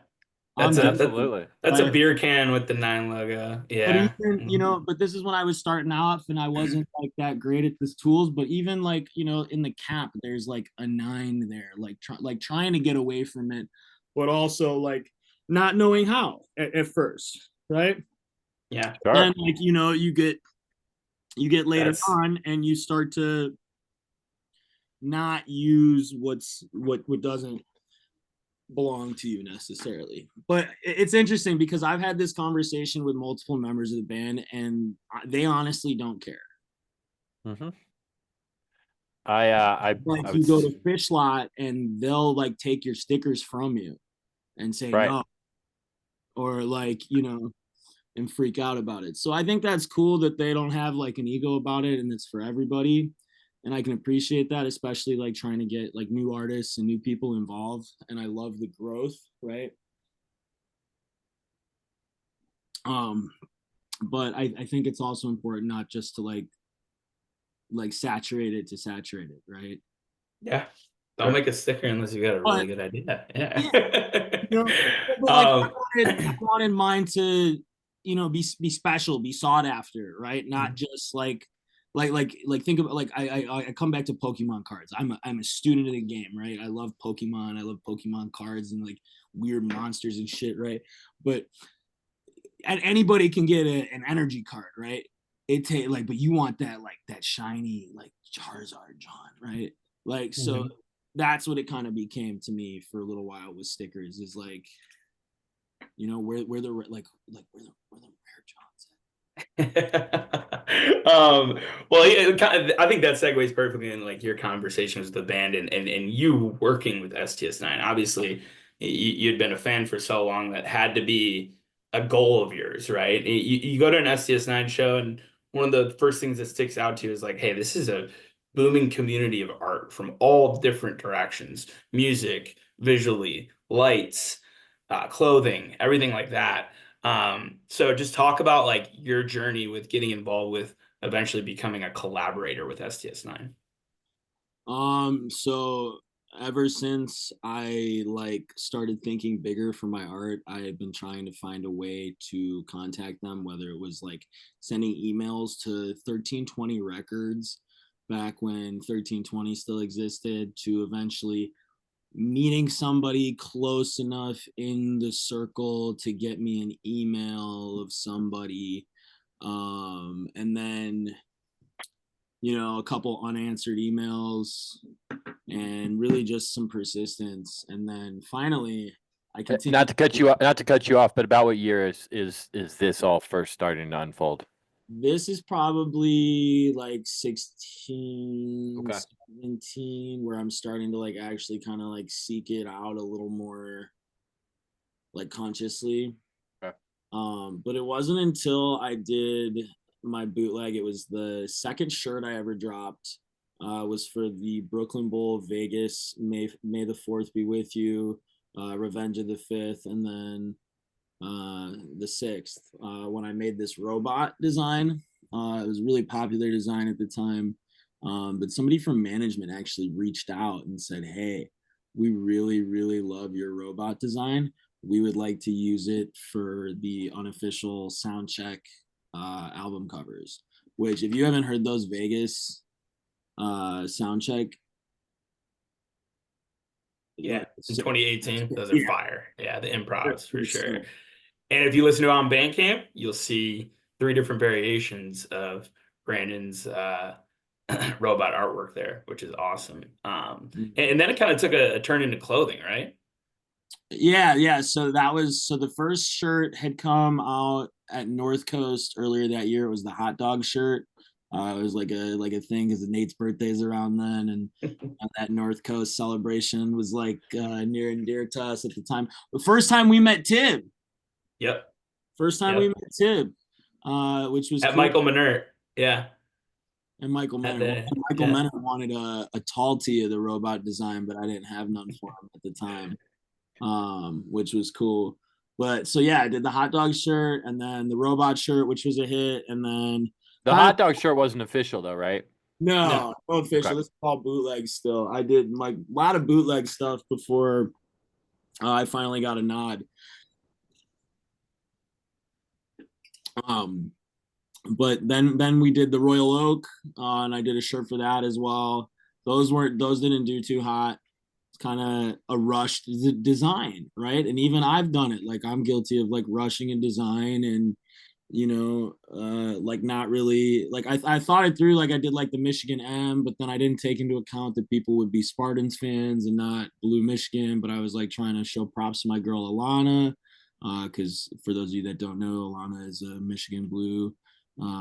Absolutely. That's a beer can with the 9 logo. Yeah. But even, but this is when I was starting off and I wasn't like that great at this tools. But even like, in the cap, there's like a 9 there, like trying to get away from it, but also like not knowing how at first, right? Yeah. Sure. And like, you get later on and you start to not use what doesn't belong to you necessarily. But it's interesting because I've had this conversation with multiple members of the band and they honestly don't care. You go to Fish Lot and they'll like take your stickers from you and say no, or like, and freak out about it. So I think that's cool that they don't have like an ego about it, and it's for everybody. And I can appreciate that, especially like trying to get like new artists and new people involved. And I love the growth, right? But I think it's also important not just to like saturate it, right? Yeah. Don't make a sticker unless you got a really good idea. Yeah, Yeah. you know, but like Um, I wanted mine to, you know, be special, be sought after, right? Not just like think about like I come back to Pokemon cards. I'm a student of the game, right? I love Pokemon. I love Pokemon cards and like weird monsters and shit, right? But and anybody can get an energy card, right? But you want that like that shiny like Charizard John, right? Like so that's what it kind of became to me for a little while with stickers is like, you know, where the like where the rare Johns well, yeah, I think that segues perfectly in like your conversations with the band and you working with STS9. Obviously, you'd been a fan for so long that had to be a goal of yours, right? You go to an STS9 show, and one of the first things that sticks out to you is like, hey, this is a booming community of art from all different directions, music, visually, lights, clothing, everything like that. So just talk about like your journey with getting involved with eventually becoming a collaborator with STS9. So ever since I like started thinking bigger for my art, I've been trying to find a way to contact them, whether it was like sending emails to 1320 Records back when 1320 still existed, to eventually meeting somebody close enough in the circle to get me an email of somebody, and then, you know, a couple unanswered emails and really just some persistence, and then finally I continued. Not to cut you off, but about what year is this all first starting to unfold? This is probably like 16, Okay. 17, where I'm starting to like actually kind of like seek it out a little more like consciously. Okay. But it wasn't until I did my bootleg, it was the second shirt I ever dropped, was for the Brooklyn Bowl, Vegas, May the 4th be with you, Revenge of the 5th, and then the 6th, when I made this robot design. It was a really popular design at the time, but somebody from management actually reached out and said, hey, we really really love your robot design, we would like to use it for the unofficial Soundcheck album covers, which if you haven't heard those Vegas Soundcheck, Yeah, in 2018, those are yeah, fire. Yeah, the improvs for sure. And if you listen to it on Bandcamp, you'll see 3 different variations of Brandon's robot artwork there, which is awesome. And then it kind of took a turn into clothing, right? Yeah. So the first shirt had come out at North Coast earlier that year. It was the hot dog shirt. It was like a thing because Nate's birthday is around then, and that North Coast celebration was like near and dear to us at the time. The first time we met Tib. Yep. First time we met Tib, which was at cool. Michael Menert. Yeah. And Michael Menert. Michael Menert wanted a tall tee of the robot design, but I didn't have none for him at the time, which was cool. But so yeah, I did the hot dog shirt and then the robot shirt, which was a hit, and then the hot dog shirt wasn't official though, right? No official. Okay. It's all bootleg still. I did like a lot of bootleg stuff before I finally got a nod. But then we did the Royal Oak, and I did a shirt for that as well. Those didn't do too hot. It's kind of a rushed design, right? And even I've done it. Like I'm guilty of like rushing a design and, you know, like not really like I thought it through. Like I did like the Michigan M, but then I didn't take into account that people would be Spartans fans and not Blue Michigan. But I was like trying to show props to my girl Alana, because for those of you that don't know, Alana is a Michigan Blue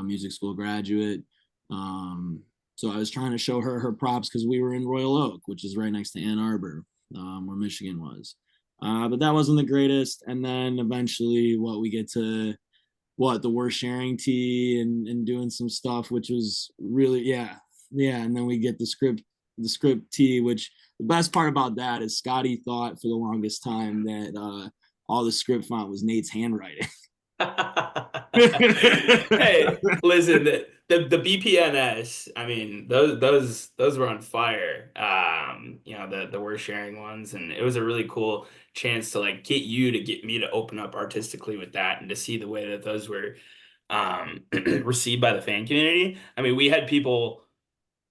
music school graduate. So I was trying to show her props because we were in Royal Oak, which is right next to Ann Arbor, where Michigan was. But that wasn't the greatest. And then eventually we get to the We're Sharing tee and doing some stuff, which was really, yeah. And then we get the script tee, which the best part about that is Scotty thought for the longest time that all the script font was Nate's handwriting. Hey, listen, the BPNS, I mean, those were on fire. The we're sharing ones, and it was a really cool chance to like get you to get me to open up artistically with that and to see the way that those were received by the fan community. I mean, we had people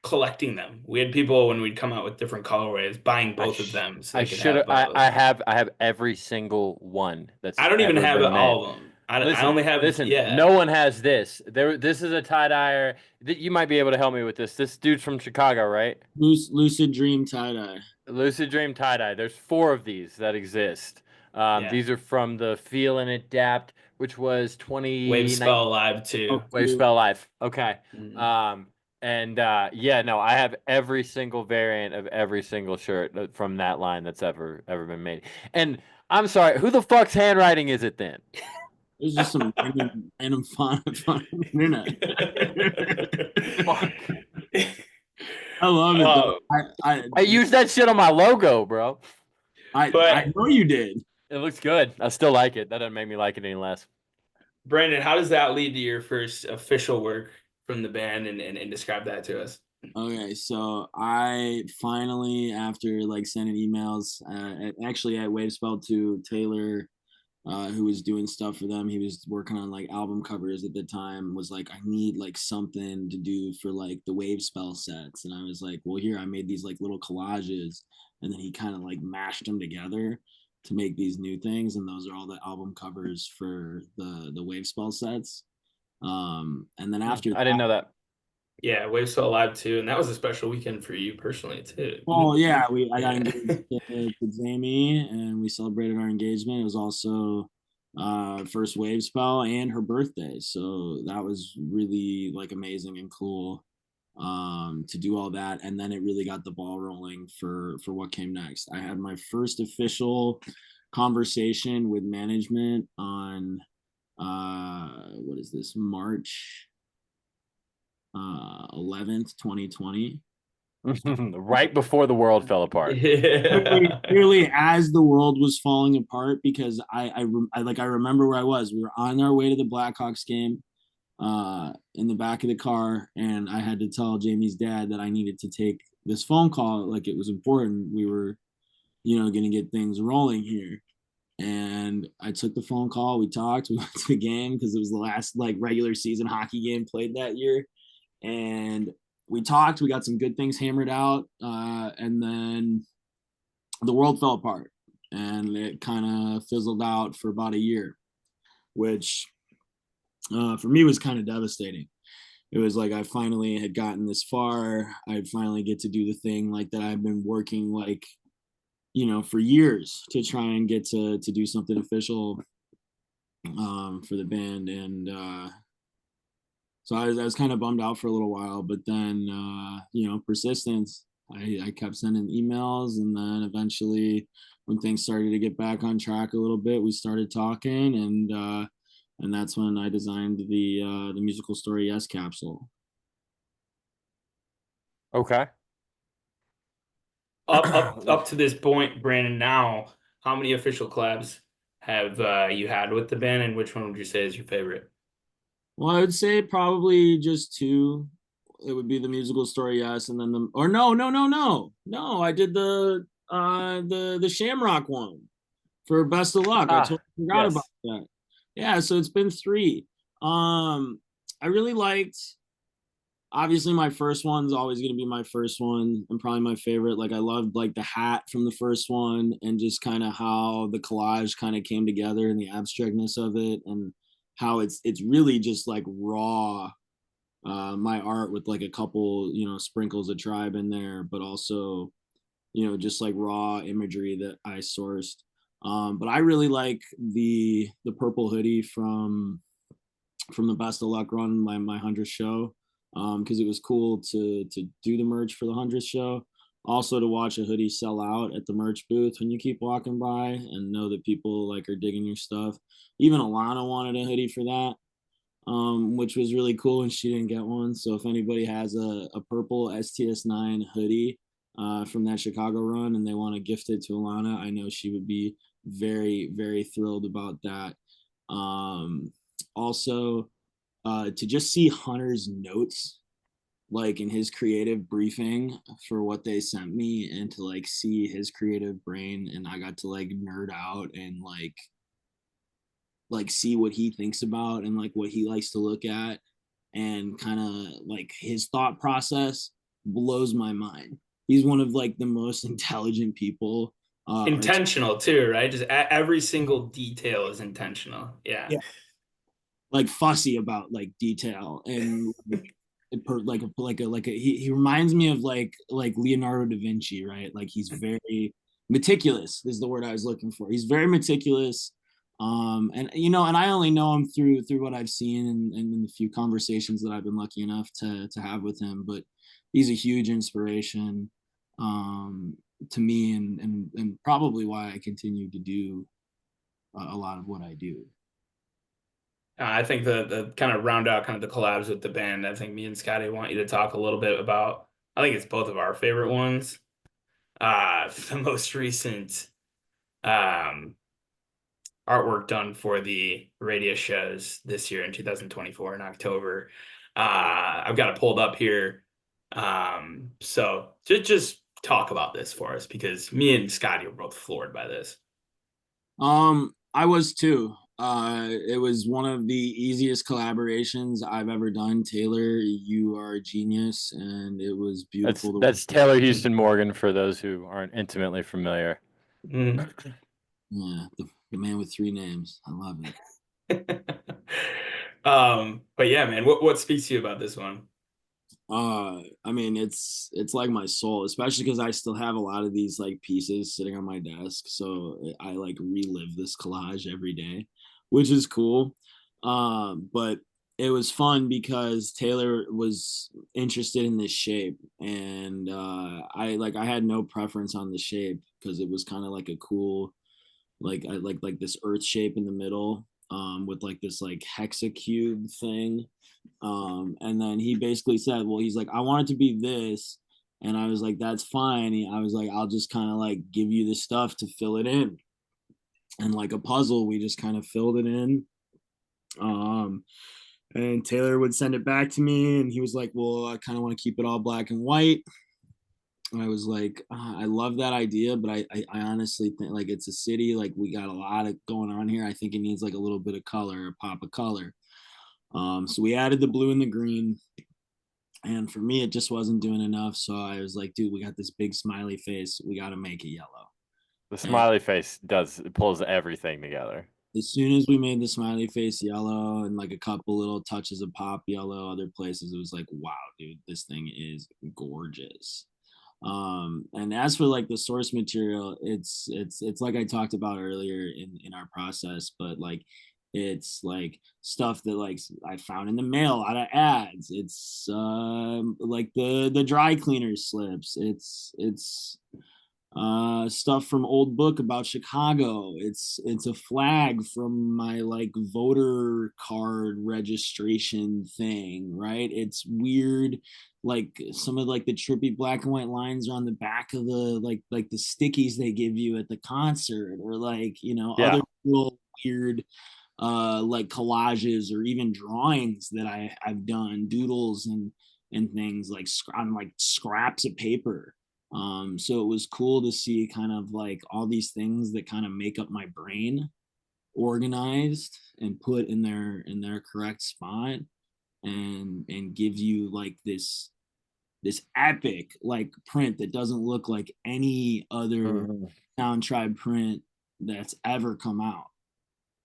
collecting them. We had people when we'd come out with different colorways buying both of them so I they could should have have. both. I have every single one that's I don't even ever have been made. all of them. I Listen, only have, listen. yeah. No one has this. This is a tie dyer. You might be able to help me with this. This dude's from Chicago, right? Lucid Dream tie-dye. Lucid Dream tie dye. There's 4 of these that exist. Yeah. These are from the Feel and Adapt, which was Wave 2019. Spell Live too. Wave Spell Life. Okay. Mhm. Yeah, no, I have every single variant of every single shirt from that line that's ever been made. And I'm sorry, who the fuck's handwriting is it then? There's just some random font on the internet. Fuck. I love it though. I used that shit on my logo, bro. I But know you did. It looks good. I still like it. That doesn't make me like it any less. Brandon, how does that lead to your first official work from the band and describe that to us? Okay, so I finally, after like sending emails, actually at Wavespell to Taylor, who was doing stuff for them. He was working on like album covers at the time. Was like, I need like something to do for like the Wavespell sets, and I was like, well, here I made these like little collages, and then he kind of like mashed them together to make these new things, and those are all the album covers for the Wavespell sets. And then after I didn't know that. Yeah, Wave Spell Live too, and that was a special weekend for you personally too. oh yeah, I got Yeah. engaged to Jamie, and we celebrated our engagement. It was also first wave spell and her birthday, so that was really like amazing and cool to do all that. And then it really got the ball rolling for what came next. I had my first official conversation with management on what is this, March 11th, 2020. Right before the world fell apart. Yeah. Clearly as the world was falling apart, because I remember where I was. We were on our way to the Blackhawks game in the back of the car, and I had to tell Jamie's dad that I needed to take this phone call, like it was important. We were, going to get things rolling here. And I took the phone call. We talked. We went to the game because it was the last like regular season hockey game played that year. And we talked. We got some good things hammered out. And then the world fell apart, and it kind of fizzled out for about a year, which for me was kind of devastating. It was like I finally had gotten this far. I'd finally get to do the thing like that I've been working like, for years to try and get to do something official for the band. And so I was kind of bummed out for a little while, but then persistence. I kept sending emails, and then eventually, when things started to get back on track a little bit, we started talking, and that's when I designed the musical story Yes capsule. Okay. Up to this point, Brandon, now how many official collabs have you had with the band, and which one would you say is your favorite? Well, I would say probably just 2. It would be the musical story, yes, and then no. I did the Shamrock one for Best of Luck. I totally forgot yes. about that. Yeah, so it's been 3. I really liked. Obviously, my first one's always going to be my first one and probably my favorite. Like I loved like the hat from the first one, and just kind of how the collage kind of came together and the abstractness of it, and how it's really just like raw my art with like a couple sprinkles of tribe in there, but also just like raw imagery that I sourced. But I really like the purple hoodie from the Best of Luck run, my 100th show, because it was cool to do the merch for the 100th show. Also to watch a hoodie sell out at the merch booth when you keep walking by and know that people like are digging your stuff. Even Alana wanted a hoodie for that, which was really cool, and she didn't get one. So if anybody has a purple STS9 hoodie from that Chicago run and they want to gift it to Alana, I know she would be very, very thrilled about that. Also, to just see Hunter's notes, like in his creative briefing for what they sent me, and to like see his creative brain, and I got to like nerd out and like see what he thinks about and like what he likes to look at, and kind of like his thought process blows my mind. He's one of like the most intelligent people. Intentional too, right? Just every single detail is intentional. Yeah. Yeah, like fussy about like detail, and he reminds me of like Leonardo da Vinci, right? Like he's very meticulous is the word I was looking for. He's very meticulous. And you know, and I only know him through what I've seen and in the few conversations that I've been lucky enough to have with him. But he's a huge inspiration to me, and probably why I continue to do a lot of what I do. I think the kind of round out kind of the collabs with the band, I think me and Scotty want you to talk a little bit about, I think it's both of our favorite ones. The most recent artwork done for the radio shows this year in 2024 in October. I've got it pulled up here. So just talk about this for us, because me and Scotty were both floored by this. I was too. It was one of the easiest collaborations I've ever done. Taylor, you are a genius, and it was beautiful. That's Taylor Houston Morgan for those who aren't intimately familiar. Mm. Yeah, the man with 3 names. I love it. But yeah, man, what speaks to you about this one? I mean, it's like my soul, especially because I still have a lot of these like pieces sitting on my desk, so I like relive this collage every day, which is cool. But it was fun because Taylor was interested in this shape, and I had no preference on the shape because it was kind of like a cool, like I like this earth shape in the middle, with like this like hexacube thing. And then he basically said, well, he's like, I want it to be this. And I was like, that's fine. I was like, I'll just kind of like give you the stuff to fill it in. And like a puzzle, we just kind of filled it in. And Taylor would send it back to me, and he was like, well, I kind of want to keep it all black and white. And I was like, I love that idea, but I honestly think like it's a city, like we got a lot of going on here. I think it needs like a little bit of color, a pop of color. So we added the blue and the green, and for me, it just wasn't doing enough. So I was like, dude, we got this big smiley face. We got to make it yellow. The smiley face pulls everything together. As soon as we made the smiley face yellow and like a couple little touches of pop yellow, other places, it was like, wow, dude, this thing is gorgeous. And as for like the source material, it's like I talked about earlier in our process, but like it's like stuff that like I found in the mail out of ads. It's like the dry cleaner slips. It's stuff from old book about Chicago. It's a flag from my like voter card registration thing, right? It's weird, like some of like the trippy black and white lines are on the back of the like the stickies they give you at the concert, or like, you know, other little weird like collages or even drawings that I've done, doodles and things like on like scraps of paper. So it was cool to see kind of like all these things that kind of make up my brain organized and put in their correct spot, and give you like this epic like print that doesn't look like any other Sound Tribe print that's ever come out.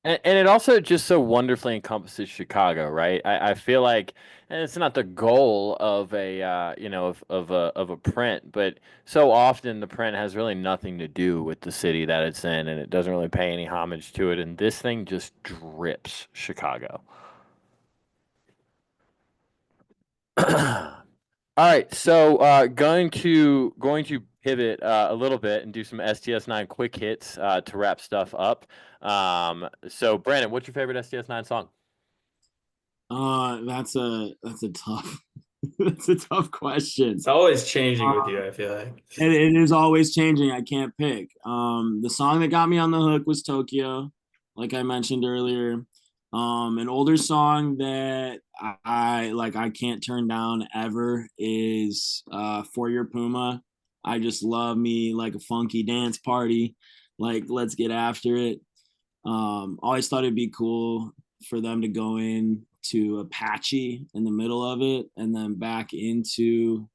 And it also just so wonderfully encompasses Chicago, right? I feel like, and it's not the goal of a of a print, but so often the print has really nothing to do with the city that it's in, and it doesn't really pay any homage to it. And this thing just drips Chicago. All right, so going to pivot a little bit and do some STS9 quick hits to wrap stuff up. So Brandon, what's your favorite STS9 song? That's a tough that's a tough question. It's always changing with you, I feel like. It is always changing. I can't pick. The song that got me on the hook was Tokyo, like I mentioned earlier. An older song that I can't turn down ever is For Your Puma. I just love me like a funky dance party. Like, let's get after it. Always thought it'd be cool for them to go in to Apache in the middle of it and then back into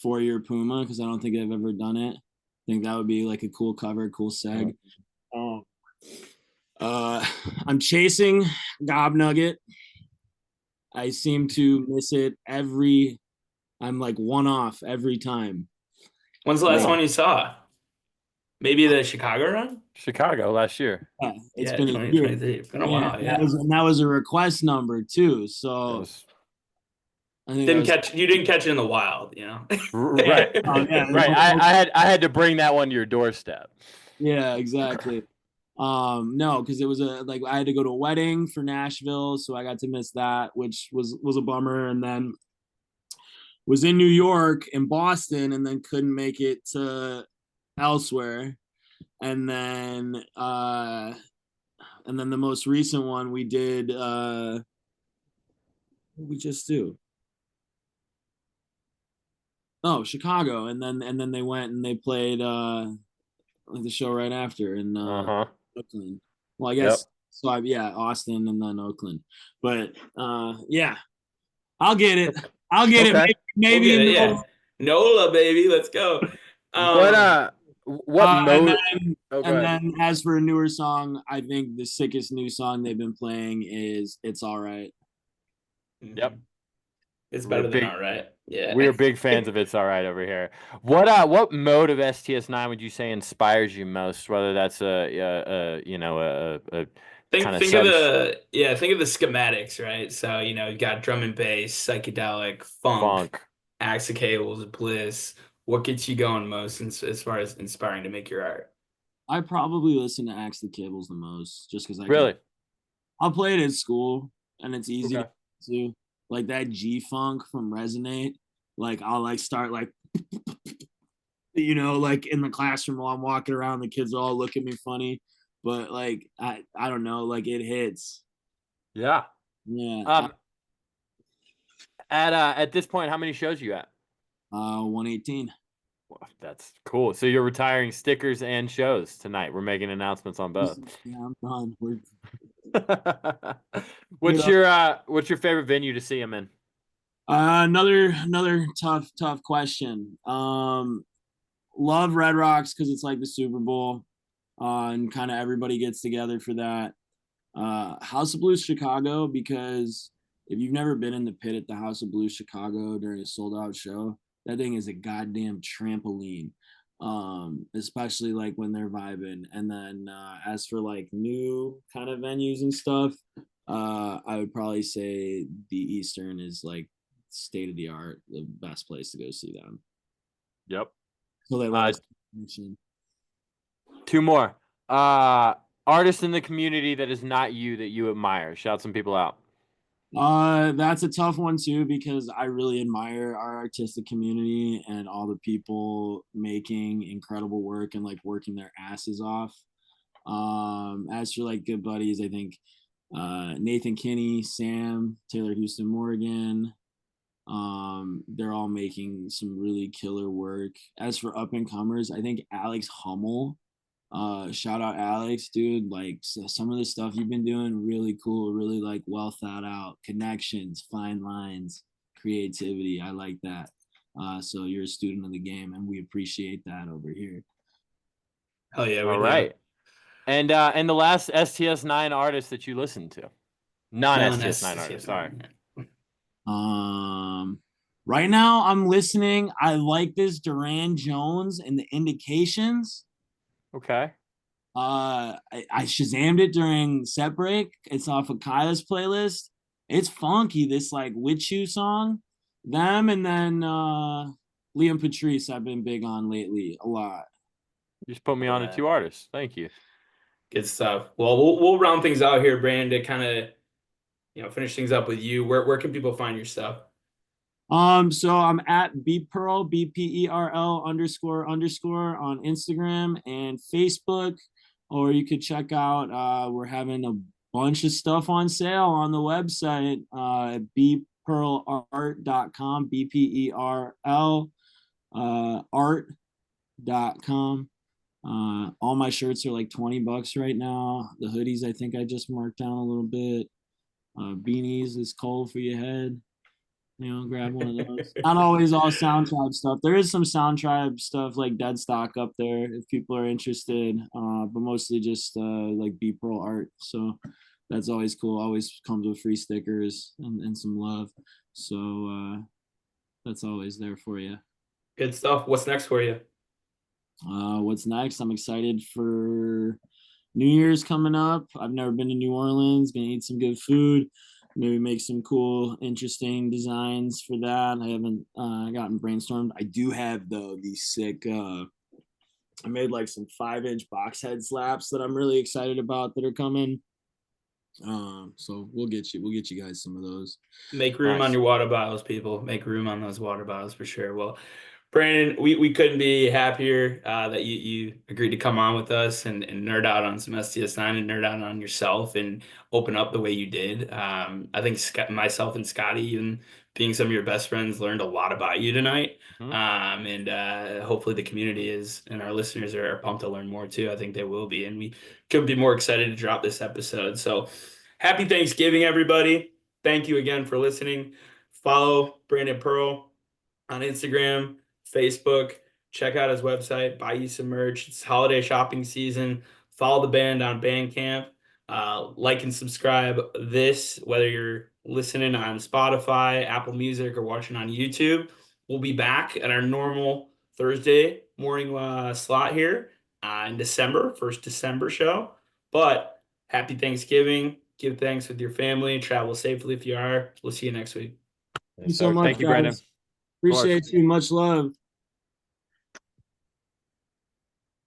For Your Puma, because I don't think I've ever done it. I think that would be like a cool cover, cool seg. I'm chasing Gob Nugget. I seem to miss it I'm like one off every time. When's the last one you saw? Maybe the Chicago run? Chicago last year. Yeah, it's Yeah, been a year. 2023. It's been a while, yeah. That was a request number too. So I think you didn't catch it in the wild, you know? Right. Oh, yeah. Right. I had to bring that one to your doorstep. Yeah, exactly. No, because it was I had to go to a wedding for Nashville, so I got to miss that, which was a bummer. And then was in New York and Boston, and then couldn't make it to elsewhere. And then the most recent one we did, what did we just do? Oh, Chicago, and then they went and they played the show right after in Oakland. Well, I guess so. Austin and then Oakland. But yeah, I'll get it. I'll get it. Maybe we'll get it, NOLA, baby. Let's go. What mode? And then as for a newer song, I think the sickest new song they've been playing is "It's All Right." Yep. It's better than all right. Yeah. We're big fans of It's All Right over here. What mode of STS9 would you say inspires you most? Whether that's think of the schematics, right? So, you got drum and bass, psychedelic, funk. Axe of Cables, Bliss. What gets you going most as far as inspiring to make your art? I probably listen to Axe the Cables the most, just because I'll play it at school and it's easy to like that G funk from Resonate. Like I'll start like like in the classroom while I'm walking around, the kids all look at me funny, but like I don't know, like it hits. Yeah. Yeah. At this point, how many shows you at? 118. Well, that's cool. So you're retiring stickers and shows tonight. We're making announcements on both. Yeah, I'm done. What's your favorite venue to see them in? Another tough question. Love Red Rocks because it's like the Super Bowl, and kind of everybody gets together for that. House of Blues Chicago, because if you've never been in the pit at the House of Blues Chicago during a sold out show, that thing is a goddamn trampoline. Especially like when they're vibing. And then as for like new kind of venues and stuff, I would probably say the Eastern is like state of the art, the best place to go see them. Yep. So they let us mention. Two more. Artists in the community that is not you that you admire. Shout some people out. That's a tough one too, because I really admire our artistic community and all the people making incredible work and like working their asses off. As for like good buddies, I think Nathan Kinney, Sam, Taylor Houston Morgan, they're all making some really killer work. As for up and comers, I think Alex Hummel, shout out Alex, dude, like some of the stuff you've been doing, really cool, really like well thought out, connections, fine lines, creativity. I like that. So you're a student of the game and we appreciate that over here. Hell yeah. All right. And the last STS9 artist that you listened to, non-STS9 artist, sorry. Right now I'm listening. I like this Duran Jones and the Indications. Okay. I Shazammed it during set break. It's off of Kyla's playlist. It's funky. This like With You song, them, and then Liam Patrice I've been big on lately a lot. You just put me on to two artists. Thank you. Good stuff. Well, we'll round things out here, Brandon, to kind of finish things up with you. Where can people find your stuff? So I'm at BPerl, BPERL __ on Instagram and Facebook, or you could check out, we're having bunch of stuff on sale on the website, bperlart.com, BPERL, art.com. All my shirts are like $20 right now. The hoodies, I think I just marked down a little bit. Beanies is cold for your head. Grab one of those. Not always all Sound Tribe stuff. There is some Sound Tribe stuff like dead stock up there if people are interested, but mostly just like BPerl art. So that's always cool. Always comes with free stickers and some love. So that's always there for you. Good stuff. What's next for you? What's next? I'm excited for New Year's coming up. I've never been to New Orleans. Gonna eat some good food. Maybe make some cool, interesting designs for that. I haven't gotten brainstormed. I do have though these sick. I made like some 5-inch box head slaps that I'm really excited about that are coming. So we'll get you guys some of those. Make room on your water bottles, people. Make room on those water bottles for sure. Well, Brandon, we couldn't be happier that you agreed to come on with us and nerd out on some STS9 and nerd out on yourself and open up the way you did. I think myself and Scotty, even being some of your best friends, learned a lot about you tonight. And hopefully the community is and our listeners are pumped to learn more too. I think they will be. And we couldn't be more excited to drop this episode. So happy Thanksgiving, everybody. Thank you again for listening. Follow Brandon Perl on Instagram, Facebook. Check out his website, buy you some merch. It's holiday shopping season. Follow the band on Bandcamp. Like and subscribe this, whether you're listening on Spotify, Apple Music, or watching on YouTube. We'll be back at our normal Thursday morning slot here in December, first December show. But happy Thanksgiving. Give thanks with your family. Travel safely if you are. We'll see you next week. Thank you so much. Thank you, Brandon. Appreciate you. Much love.